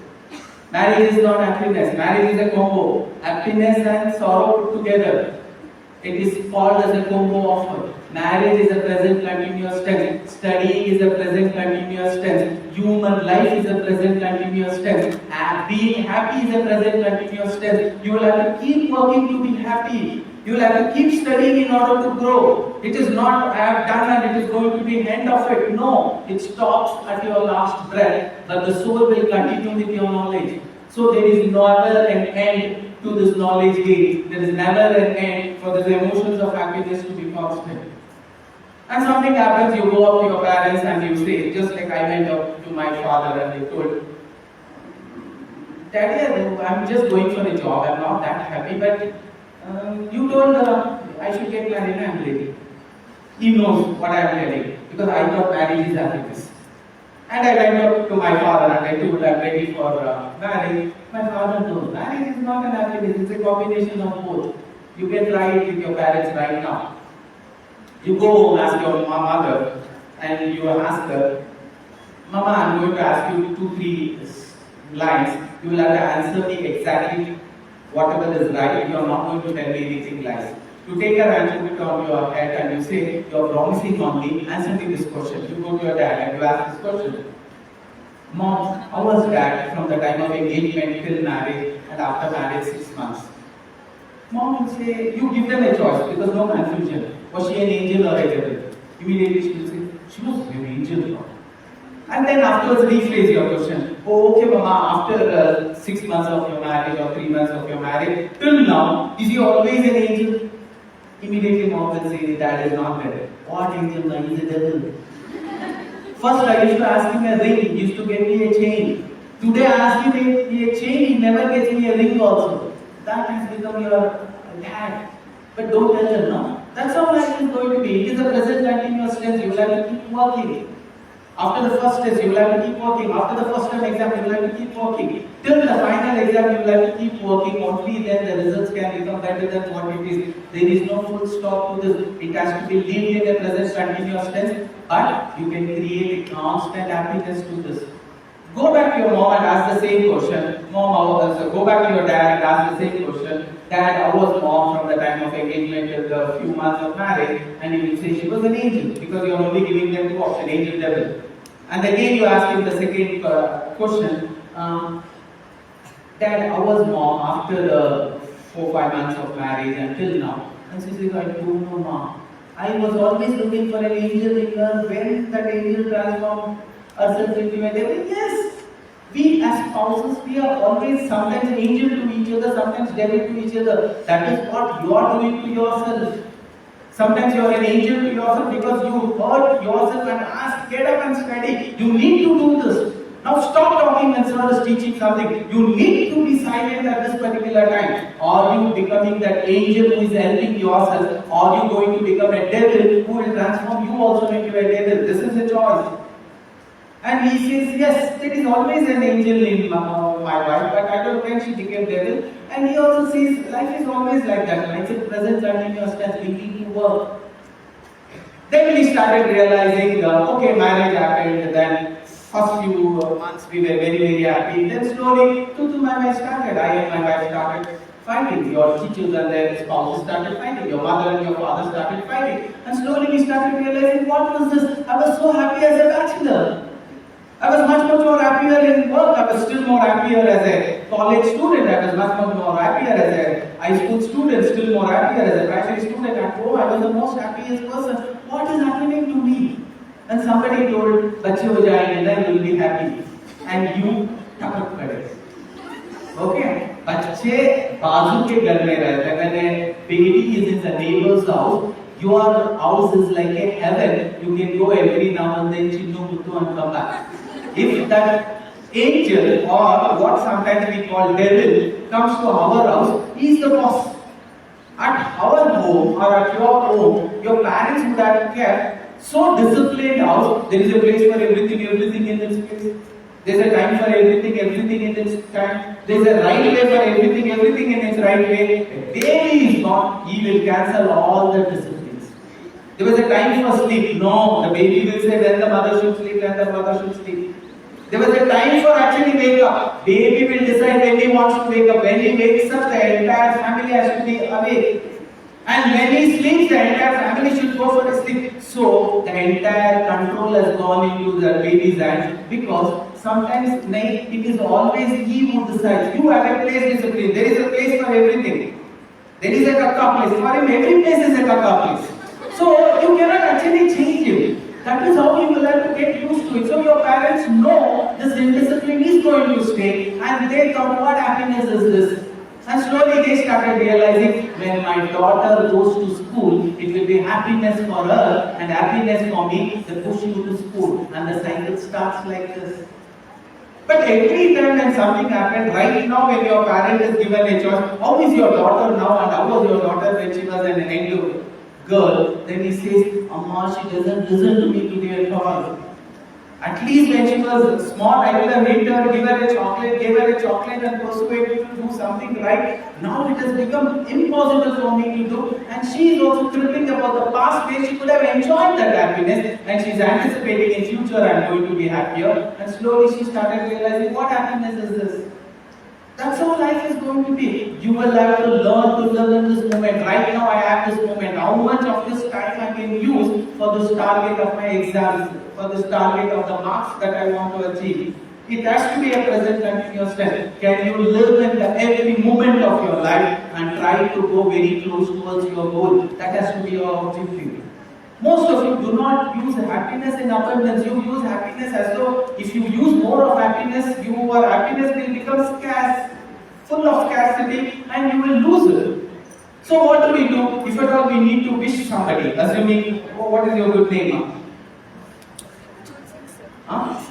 Speaker 1: Marriage is not happiness. Marriage is a combo. Happiness and sorrow put together. It is called as a combo offer. Marriage is a present continuous tense. Studying is a present continuous tense. Human life is a present continuous tense. Being happy is a present continuous tense. You will have to keep working to be happy. You will have to keep studying in order to grow. It is not I have done and it is going to be the end of it. No, it stops at your last breath, but the soul will continue with your knowledge. So there is never an end to this knowledge gate. There is never an end for the emotions of happiness to be constant. And something happens, you go up to your parents and you say, just like I went up to my father and they told, Daddy, I'm just going for a job, I'm not that happy, but you told I should get married and I'm ready. He knows what I am telling, because I thought marriage is happiness. And I went up to my father and I told I'm ready for marriage. My father knows marriage is not an happiness, it's a combination of both. You can try it with your parents right now. You go home, ask your mother, and you ask her, Mama, I'm going to ask you 2-3 lines. You will have to answer me exactly whatever is right. You are not going to tell me anything lies. You take her and put it on your head and you say, you are promising on me, answer me this question. You go to your dad and you ask this question. Mom, how was dad from the time of engagement till marriage and after marriage 6 months? Mom will say, you give them a choice because no confusion. Was she an angel or a devil? Immediately she will say, Choose your angel. And then afterwards rephrase your question. Oh, okay, Mama, after 6 months of your marriage or 3 months of your marriage, till now, is he always an angel? Immediately mom will say, that is not there. What angel? Man? He's a devil. First I used to ask him a ring, he used to get me a chain. Today I ask him a chain, he never gets me a ring also. That has become your dad. But don't tell them, no? That's how life is going to be. It is a present continuous tense, you will have to keep working. After the first test, you will have to keep working. After the first term exam, you will have to keep working. Till the final exam, you will have to keep working. Only then the results can become better than what it is. There is no full stop to this. It has to be lived in a present continuous tense. But you can create a constant happiness to this. Go back to your mom and ask the same question. Go back to your dad and ask the same question. Dad, how was mom from the time of engagement till the few months of marriage? And he will say she was an angel because you are only giving them two options, angel, devil. And again you ask him the second question. Dad, how was mom after the 4-5 months of marriage until now? And she says, I don't know, mom. I was always looking for an angel in her. When that angel transformed herself into a devil? Yes. We as spouses, we are always sometimes angel to each other, sometimes devil to each other. That is what you are doing to yourself. Sometimes you are an angel to yourself because you hurt yourself and ask, get up and study. You need to do this. Now stop talking when someone is teaching something. You need to be silent at this particular time. Are you becoming that angel who is helping yourself? Or are you going to become a devil who will transform you also into a devil? This is a choice. And he says, yes, there is always an angel in my wife, but I don't think she became devil. And he also says, life is always like that. It's a present continuous tense, we need to work. Then we started realizing, okay, marriage happened, then first few months we were very, very happy. Then slowly, my wife started. I and my wife started fighting. Your teachers and their spouses started fighting. Your mother and your father started fighting. And slowly we started realizing, what was this? I was so happy as a bachelor. I was much more happier in work. I was still more happier as a college student. I was much more happier as a high school student. Still more happier as a primary student. At home, I was the most happiest person. What is happening to me? And somebody told, "Bachche ho jayenge, then you will be happy." And you tapak kade. Okay? Bachche bazu ke ghar mein rehte hain. When a baby is in the neighbor's house, your house is like a heaven. You can go every now and then, chinnu muttu, and come back. If that angel or what sometimes we call devil comes to our house, he is the boss. At our home or at your home, your parents would have kept so disciplined house. There is a place for everything in its place. There is a time for everything in its time. There is a right way for everything in its right way. A baby is born, he will cancel all the disciplines. There was a time for sleep. No, the baby will say when the mother should sleep, when the father should sleep. There was a time for actually wake up. Baby will decide when he wants to wake up. When he wakes up, the entire family has to be awake. And when he sleeps, the entire family should go for a sleep. So the entire control has gone into the baby's hands because sometimes it is always he who decides. You have a place discipline. There is a place for everything. There is a kaka place. For him, every place is a kaka place. So you cannot actually change him. That is how you will have to get used to it. So your parents know this indiscipline is going to stay and they thought, what happiness is this? And slowly they started realizing, when my daughter goes to school, it will be happiness for her and happiness for me. They push you to school and the cycle starts like this. But every time when something happens, right now when your parent is given a choice, how is your daughter now and how was your daughter when she was an young girl, then he says, Amma, she doesn't listen to me today at all. At least when she was small, I would have hit her, give her a chocolate and persuade her to do something right. Now it has become impossible for me to do. And she is also tripping about the past where she could have enjoyed that happiness. And she is anticipating in future I am going to be happier. And slowly she started realizing, what happiness is this? That's how life is going to be. You will have to learn to live in this moment. Right now I have this moment. How much of this time I can use for this target of my exams, for this target of the marks that I want to achieve. It has to be a present continuous tense. Can you live in every moment of your life and try to go very close towards your goal? That has to be your objective. Most of you do not use happiness in abundance. You use happiness as though if you use more of happiness, your happiness will become scarce, full of scarcity, and you will lose it. So what do we do? If at all we need to wish somebody, assuming, oh, what is your good name? Huh?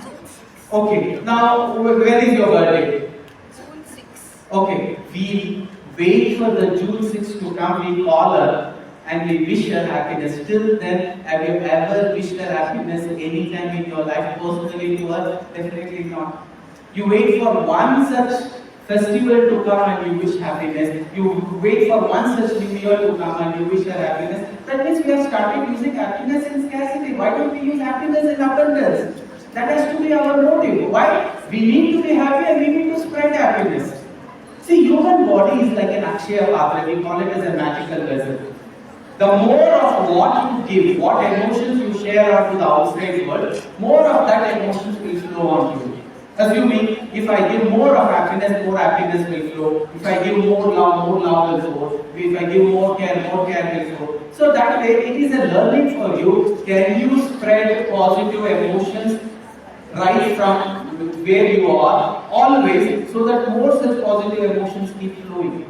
Speaker 1: Okay, now where is your birthday?
Speaker 2: June 6.
Speaker 1: Okay, we wait for the June 6th to come, we call her and we wish her happiness. Till then, have you ever wished her happiness any time in your life personally to her? Definitely not. You wait for one such festival to come and you wish happiness. You wait for one such new year to come and you wish her happiness. That means we have started using happiness in scarcity. Why don't we use happiness in abundance? That has to be our motive. Why? We need to be happy and we need to spread happiness. See, human body is like an Akshaya Patra. We call it as a magical vessel. The more of what you give, what emotions you share out to the outside world, more of that emotions will flow on you. Assuming if I give more of happiness, more happiness will flow. If I give more love will flow. If I give more care will flow. So that way it is a learning for you. Can you spread positive emotions right from where you are, always, so that more such positive emotions keep flowing?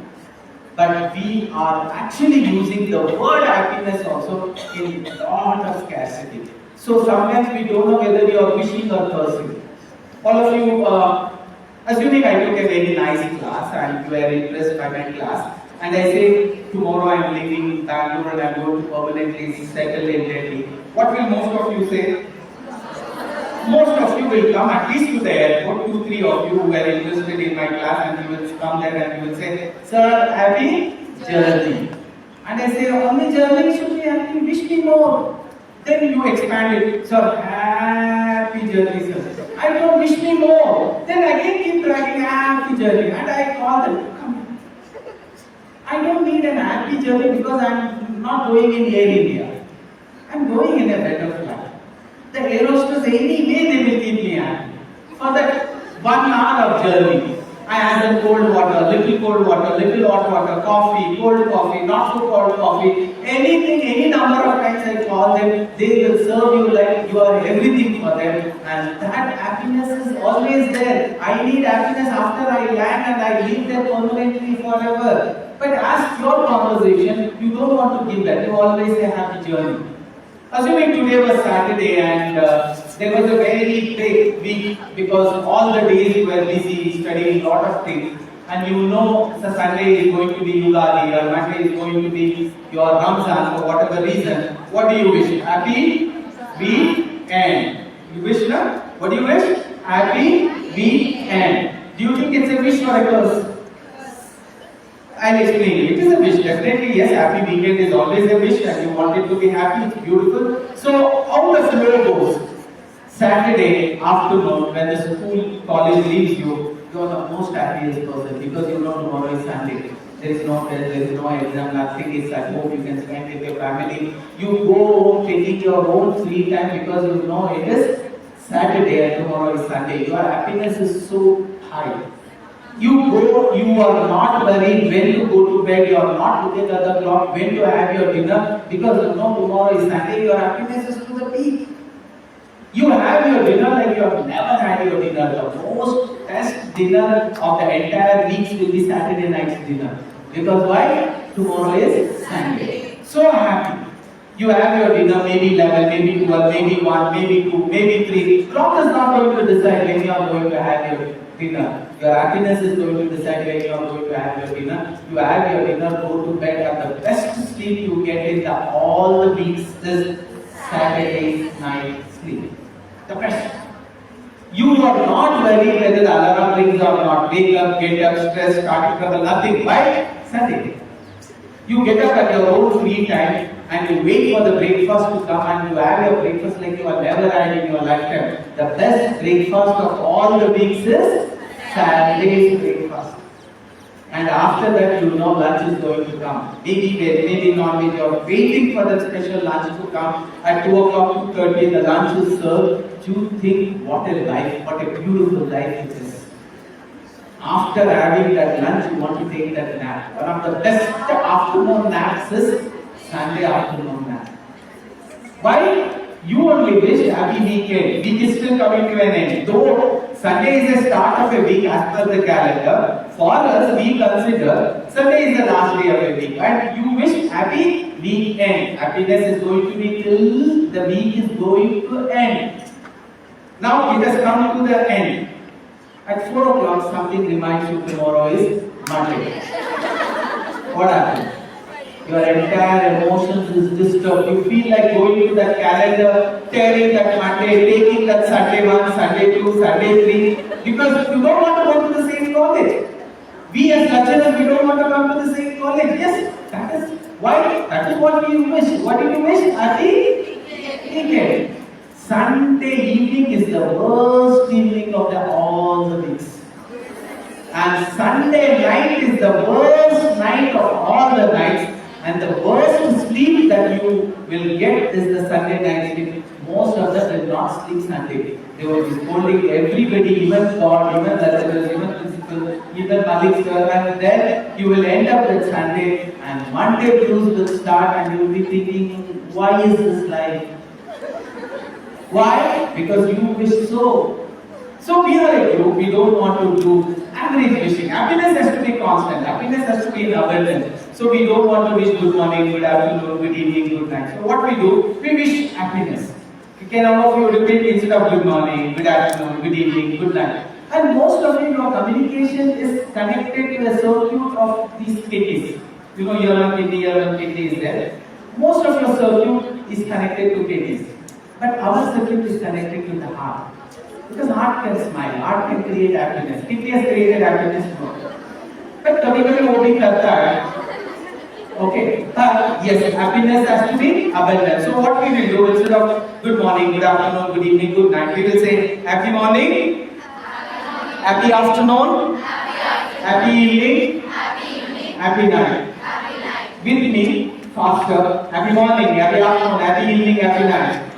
Speaker 1: But we are actually using the word happiness also in a lot of scarcity. So sometimes we don't know whether you are wishing or cursing. All of you, assuming I took a very nice class and you are impressed by my class, and I say tomorrow I am leaving Bangalore and I am going to permanently settle in Delhi, what will most of you say? Most of you will come at least to the airport, 2-3 of you who were interested in my class, and you will come there and you will say, "Sir, happy journey." And I say, "Only journey should be happy, wish me more." Then you expand it, "Sir, happy journey, sir." I don't wish me more. Then again keep dragging happy journey, and I call them, "Come." I don't need an happy journey because I am not going in Air India. I am going in a better flight. The air hostess anyway they will keep me happy. For that 1 hour of journey, I ask them cold water, little hot water, coffee, cold coffee, not so cold coffee, anything, any number of times I call them, they will serve you like you are everything for them, and that happiness is always there. I need happiness after I land and I live there permanently forever. But ask your conversation, you don't want to give that, you always say happy journey. Assuming today was Saturday and there was a very big week because all the days you were busy studying a lot of things, and you know the Sunday is going to be Yugadi or Monday is going to be your Ramzan for whatever reason, what do you wish? Happy weekend. You wish, no? What do you wish? Happy weekend. Do you think it's a wish or a curse? I'll explain you. It is a wish. Definitely, yes, happy weekend is always a wish and you want it to be happy, it's beautiful. So, how the flow goes. Saturday afternoon, when the school, college leaves you, you are the most happiest person because you know tomorrow is Sunday. There is no test, there is no exam, nothing is at home, you can spend with your family. You go home taking your own free time because you know it is Saturday and tomorrow is Sunday. Your happiness is so high. You go, you are not worried when to go to bed, you are not looking at the clock, when to have your dinner, because you know tomorrow is Sunday, your happiness is to the peak. You have your dinner like you have never had your dinner. The most best dinner of the entire week will be Saturday night's dinner. Because why? Tomorrow is Sunday. So happy. You have your dinner, maybe 11, maybe 12, maybe 1, maybe 2, maybe 3. Clock is not going to decide when you are going to have your dinner. Your happiness is going to decide when you are going to have your dinner. You have your dinner, go to bed, and the best sleep you get in all the weeks is Saturday night sleep. The best. You are not worried whether the alarm rings or not. Wake up, get up, stress, starting trouble, nothing. Why? Sunday. You get up at your own free time and you wait for the breakfast to come and you have your breakfast like you have never had in your lifetime. The best breakfast of all the weeks is Saturday's breakfast. And after that, you know lunch is going to come. Maybe veg, maybe non-veg. You are waiting for that special lunch to come. At 2 o'clock, 2:30, the lunch is served. You think, what a life, what a beautiful life it is. After having that lunch, you want to take that nap. One of the best afternoon naps is Sunday afternoon nap. Why? You only wish happy weekend. Week is still coming to an end. Though Sunday is the start of a week as per the calendar, for us we consider Sunday is the last day of a week. And you wish happy weekend. Happiness is going to be till the week is going to end. Now it has come to the end. At 4 o'clock something reminds you tomorrow is Monday. What happens? Your entire emotions is disturbed. You feel like going to that calendar, tearing that Monday, taking that Sunday 1, Sunday 2, Sunday 3, because you don't want to go to the same college. We as lecturers, we don't want to come to the same college. Yes, that is why. That is what we wish. What do you wish? Happy weekend. Sunday evening is the worst evening of all the weeks. And Sunday night is the worst night of all the nights. And the worst sleep that you will get is the Sunday night sleep. Most of them will not sleep Sunday. They will be scolding everybody, even God, even lecturers, even principal, even Malik sir, and then you will end up with Sunday, and Monday blues will start, and you will be thinking, why is this life? Why? Because you wish so. So we are a group, we don't want to do average wishing. Happiness has to be constant, happiness has to be in abundance. So we don't want to wish good morning, good afternoon, good evening, good night. So what we do, we wish happiness. Can all of you repeat instead of good morning, good afternoon, good evening, good night? And most of your communication is connected to a circuit of these kidneys. You know, your one kidney is there. Most of your circuit is connected to kidneys. But our circuit is connected to the heart. Because heart can smile, heart can create happiness. Kidney has created happiness too. But कभी-कभी वो भी करता है. Okay, yes, happiness has to be abundant. So what we will do, instead of good morning, good afternoon, good evening, good night, we will say happy morning, happy afternoon, happy evening, happy night. With me, faster. Happy morning, happy afternoon, happy evening, happy night.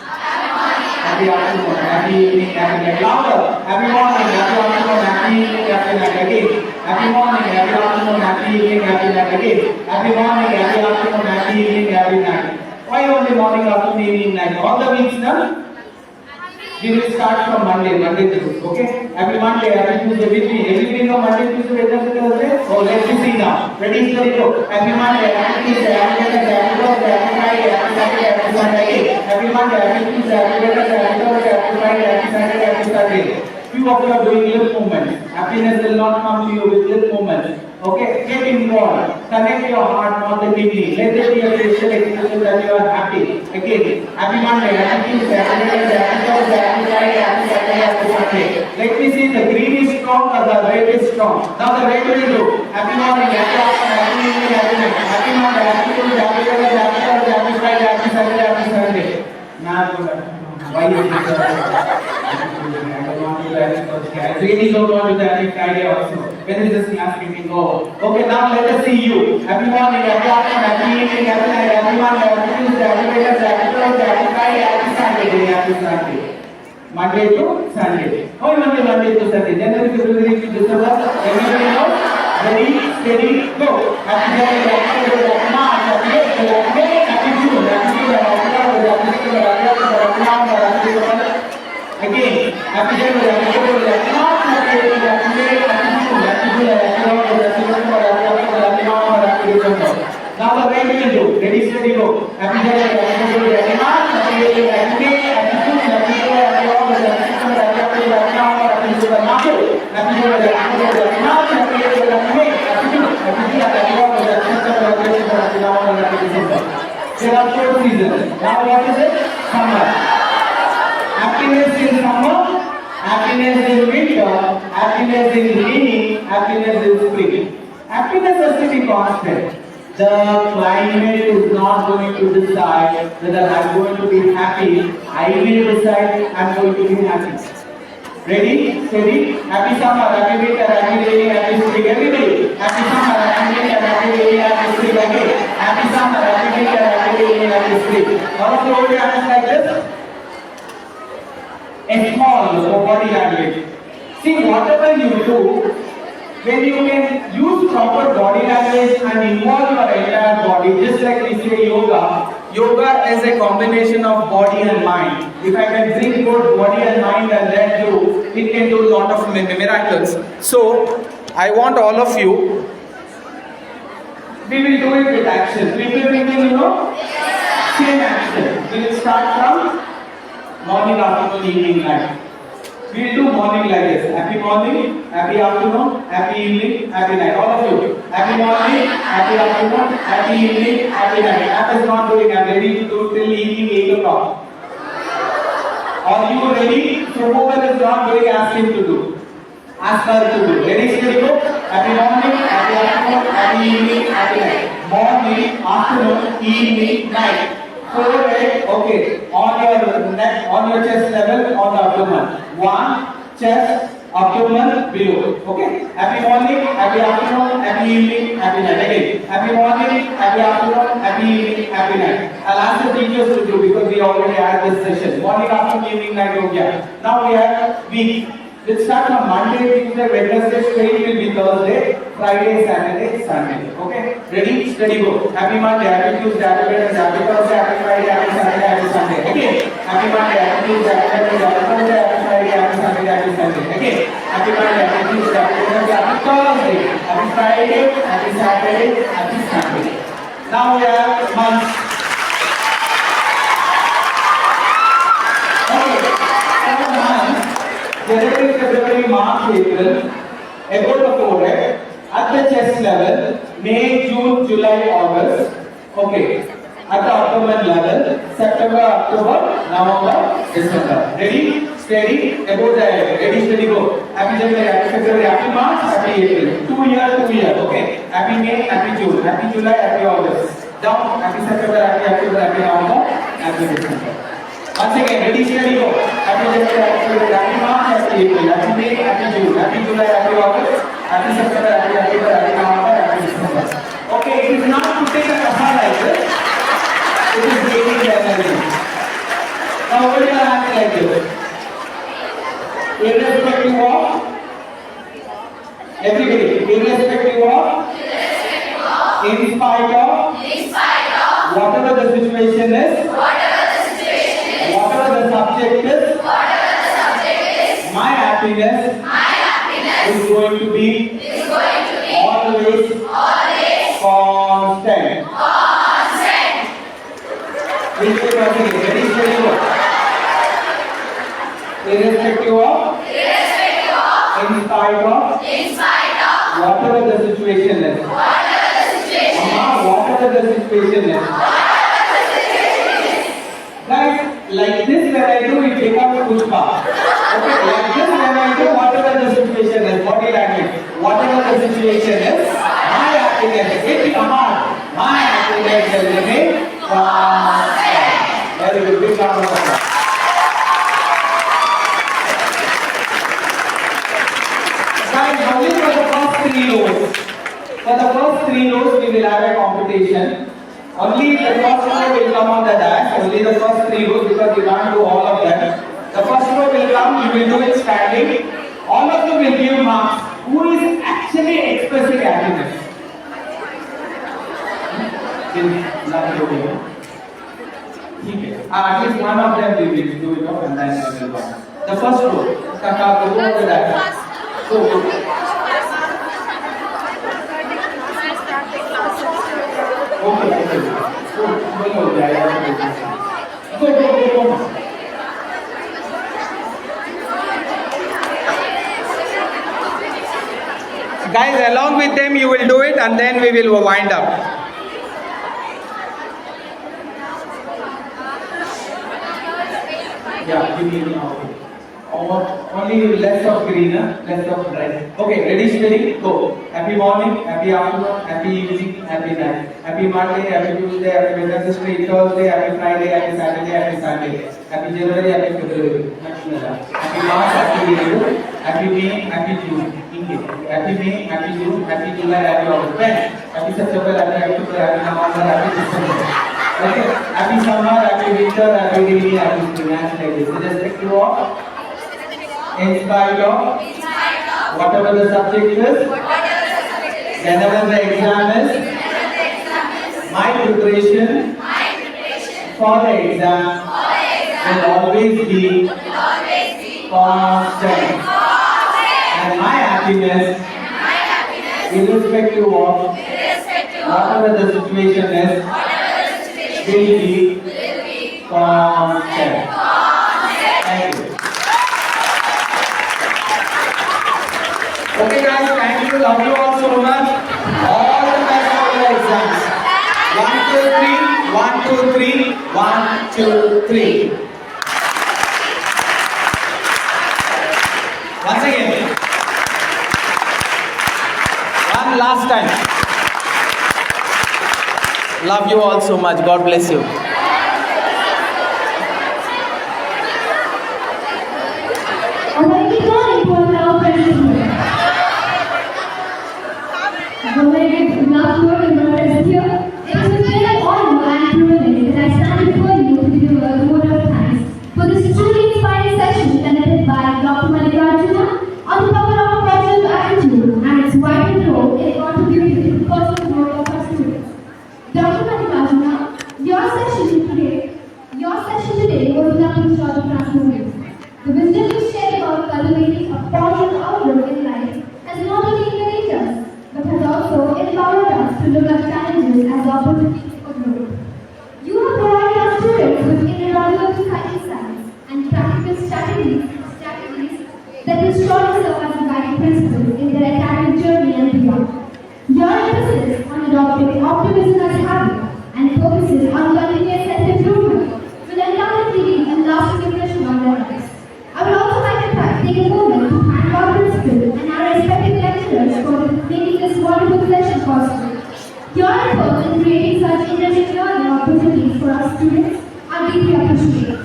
Speaker 1: Happy afternoon, happy evening, happy night. Louder. Happy morning, happy afternoon, happy evening, happy night. Again. Happy morning, happy afternoon, happy evening, happy night. Again. Happy morning, happy afternoon, happy evening, happy night. Why only morning, afternoon, evening, night? All the weeks done? We will start from Monday to okay? Happy Monday, happy Tuesday with me. Everything from Monday, Tuesday, Wednesday, Thursday. Oh, let me see now. Ready, steady, go. Happy Monday, happy Tuesday, happy Wednesday, happy Thursday, happy Friday, happy Saturday, happy Sunday. Happy Monday, happy Tuesday, happy Wednesday, happy Thursday, happy Friday, happy Saturday, happy Sunday. Few of you are doing lip movements. Happiness will not come to you with lip movements. Okay, get involved. Connect your heart, not the kidney. Let there be a facial expression that you are happy. Again, happy Monday, happy Tuesday, happy Wednesday, happy Thursday, happy Friday, happy Saturday, happy Sunday. Let me see the green is strong or the red is strong. Now the red will do. Happy morning, happy afternoon, happy evening, happy night. Happy Monday, happy Tuesday, happy Wednesday, happy Thursday, happy Friday, happy Saturday, happy Sunday. Now, why is this? I really don't want to that Friday also. When is this class meeting over? Okay, now let us see you. Happy morning, happy afternoon, happy evening, happy night, happy Monday, happy Tuesday, happy Wednesday, happy Thursday, happy Friday, happy Saturday, happy Sunday. Monday to Sunday. How you want Monday to Sunday? January, February to December. Everybody knows? Ready, steady, go. Happy January, happy February, happy March, happy April, happy May, happy June, happy July, happy August, happy September, happy October, happy November, happy December. Again, happy January, happy February, happy March, happy April, happy May, happy June, happy July, happy August, happy September, happy October, happy November, happy December. Now the right will do. Ready, steady, go. Happy January, happy February, happy March, happy April, happy May, happy June, happy July, happy August, happy September, happy October, happy November, happy December. Now go. Happy January, happy February, happy March, happy April, happy May, happy June, happy July, happy August, happy September, happy October, happy November, happy December. There are 4 seasons. Now what is it? Summer. Happiness in summer, happiness in winter, happiness in rainy, happiness in spring. Happiness has to be constant. The climate is not going to decide whether I am going to be happy. I will decide I am going to be happy. Ready? Steady? Happy summer, happy winter, happy rainy, happy spring. Everybody. Happy summer, happy winter, happy rainy, happy spring. Again. Happy summer, happy winter, happy rainy, happy spring. All of you already happens like this? A small body language. See, whatever you do, when you can use proper body language and involve your entire body, just like we say yoga, Yoga is a combination of body and mind. If I can bring both body and mind and then do, it can do a lot of miracles. So, I want all of you, we will do it with action. We will, same action. We will start from morning, afternoon, evening, night. We will do morning like this. Happy morning, happy afternoon, happy evening, happy night. All of you. Happy morning, happy afternoon, happy evening, happy night. App is not doing. I'm ready to do till evening 8 o'clock. Are you ready? So whoever is not doing, ask him to do. Ask her to do. Ready, steady, go. Happy morning, happy afternoon, happy evening, happy night. Morning, afternoon, evening, night. Forehead, okay. On your neck, on your chest level, on the abdomen. One, chest, abdomen, below. Okay. Happy morning, happy afternoon, happy evening, happy night. Again. Happy morning, happy afternoon, happy evening, happy night. I'll ask the teachers to do because we already had this session. Morning, afternoon, evening, night. Okay. Now we have week. We'll start from Monday, Tuesday, Wednesday, straight will be Thursday, Friday, Saturday, Sunday. Okay? Ready? Steady, go. Happy Monday, happy Tuesday, happy Wednesday, happy Thursday, happy Friday, happy Saturday, happy Sunday. Again. Happy Monday, happy Tuesday, happy Wednesday, happy Thursday, happy Friday, happy Saturday, happy Sunday. Again. Happy Monday, happy Tuesday, happy Wednesday, happy Thursday, happy Friday, happy Saturday, happy Sunday. Now we have months. Okay. 7 months. January, February, March, April, above the forehead, at the chest level, May, June, July, August, okay, at the abdomen level, September, October, November, December. Ready? Steady, above the head. Ready, steady, go. Happy January, happy February, happy March, happy April. 2 years, okay. Happy May, happy June, happy July, happy August. Down, happy September, happy October, happy November, happy December. Once again, ready, steady, go. Happy January, happy February, happy March, happy April, happy May, happy June, happy July, happy August, happy September, happy October, happy November, happy December. Okay, it is not putting a kapha like this. It is gaining the energy. Now hold your hands like this. Irrespective of everybody, irrespective of, in spite of, whatever the situation is. Whatever the subject is, my happiness is going to be always constant. Please take once again. Ready, steady, go. Irrespective of, in spite of, whatever the situation is. Whatever the situation is. Guys, like this when I do, it becomes pushpa. Okay, like this when I do, whatever the situation is, body language, whatever the situation is, my happiness, it come on, my happiness will remain constant. Very good, big round of applause. Guys, only for the first 3 rows. For the first 3 rows, we will have a competition. Only the first row will come on the dash, only the first 3 rows because we can't do all of them. The first row will come, you will do it standing. All of you will give marks. Who is actually expressing happiness? At least one of them we will do it and then we will go. The first row, Kaka, go over the dash. Go. Okay. Go. Guys, along with them you will do it and then we will wind up. Yeah, give me only less of greener, less of dry. Okay, ready, steady, go. Happy morning, happy afternoon, happy evening, happy night. Happy Monday, happy Tuesday, happy Wednesday, Thursday, happy Friday, happy Saturday, happy Sunday. Happy January, happy February. Happy March, happy April, happy May, happy June. Happy May, happy June, happy July, happy August. Happy September, happy October, happy November, happy December. Okay, happy summer, happy winter, happy rainy, happy spring, and like this. Irrespective of, in spite of, whatever the subject is, whenever the exam is, my preparation for the exam will always be constant. And my happiness, irrespective of whatever the situation is, will be constant. Thank you. Okay guys, thank you. Love you all so much. All the best for your exams. 1, 2, 3. 1, 2, 3. 1, 2, 3. Once again. One last time. Love you all so much. God bless you.
Speaker 3: For this truly inspiring session conducted by Dr. Mallikarjuna on the power of positive attitude and its vital role in contributing to the personal growth of our students. Dr. Mallikarjuna, your session today was nothing short of transformative. The wisdom you shared about cultivating a positive outlook in life has not only encouraged us, but has also empowered us to look at challenges as opportunities for growth. You have provided our students with invaluable insights and practical strategies that will surely serve as a guiding principle in their academic journey and beyond. Your emphasis on adopting optimism as a habit and focuses on continuous self-improvement will undoubtedly leave a lasting impression on their lives. I would also like to take a moment to thank our principal and our respected lecturers for making this wonderful session possible. Your efforts in creating such enriching learning opportunities for our students are deeply appreciated.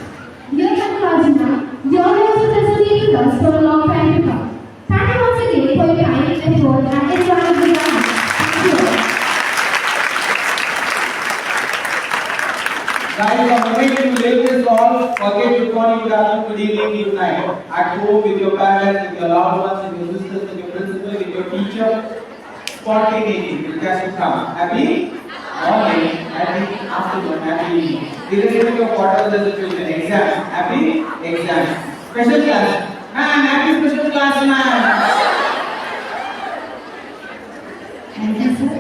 Speaker 3: Dear Mallikarjuna, your words will resonate with us for a long time to come. Thank you once again for your time, effort, and invaluable learning. Thank you.
Speaker 1: Guys, the moment you leave this hall, forget good morning, good afternoon, good evening, good night. At home, with your parents, with your loved ones, with your sisters, with your principal, with your teacher. Spontaneity will just come. Happy morning, happy afternoon, happy evening. Irrespective of whatever the situation, exam, happy exam. Special class, man, happy special class, man.
Speaker 3: Thank you, sir.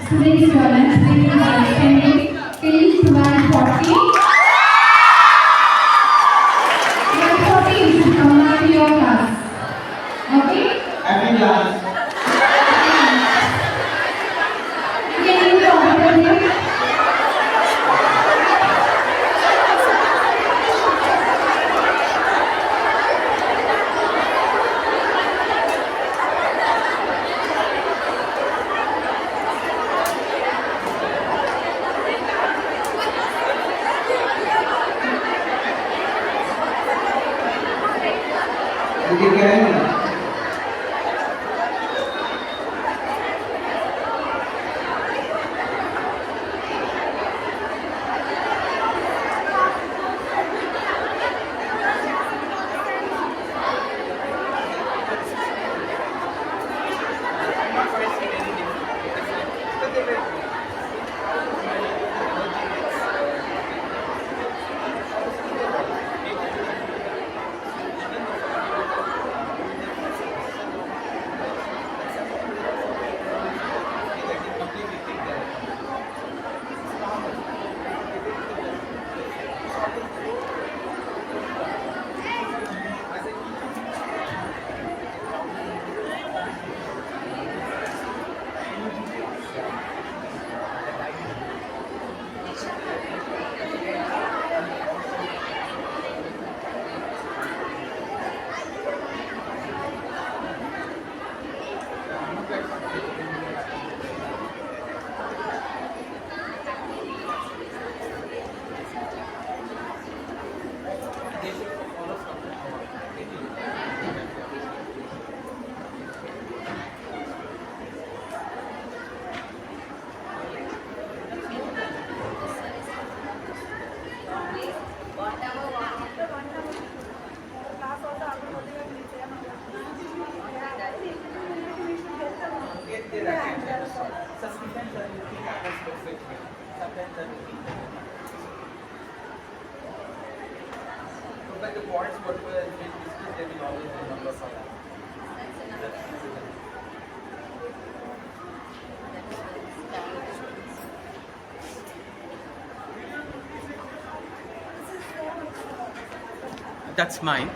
Speaker 3: Today's students will be spending till 12:40. 12:40 you should come back to your class. Okay?
Speaker 1: Happy class.
Speaker 3: You can use the opportunity.
Speaker 4: points whatever has been discussed, they will always remember for that. That's mine.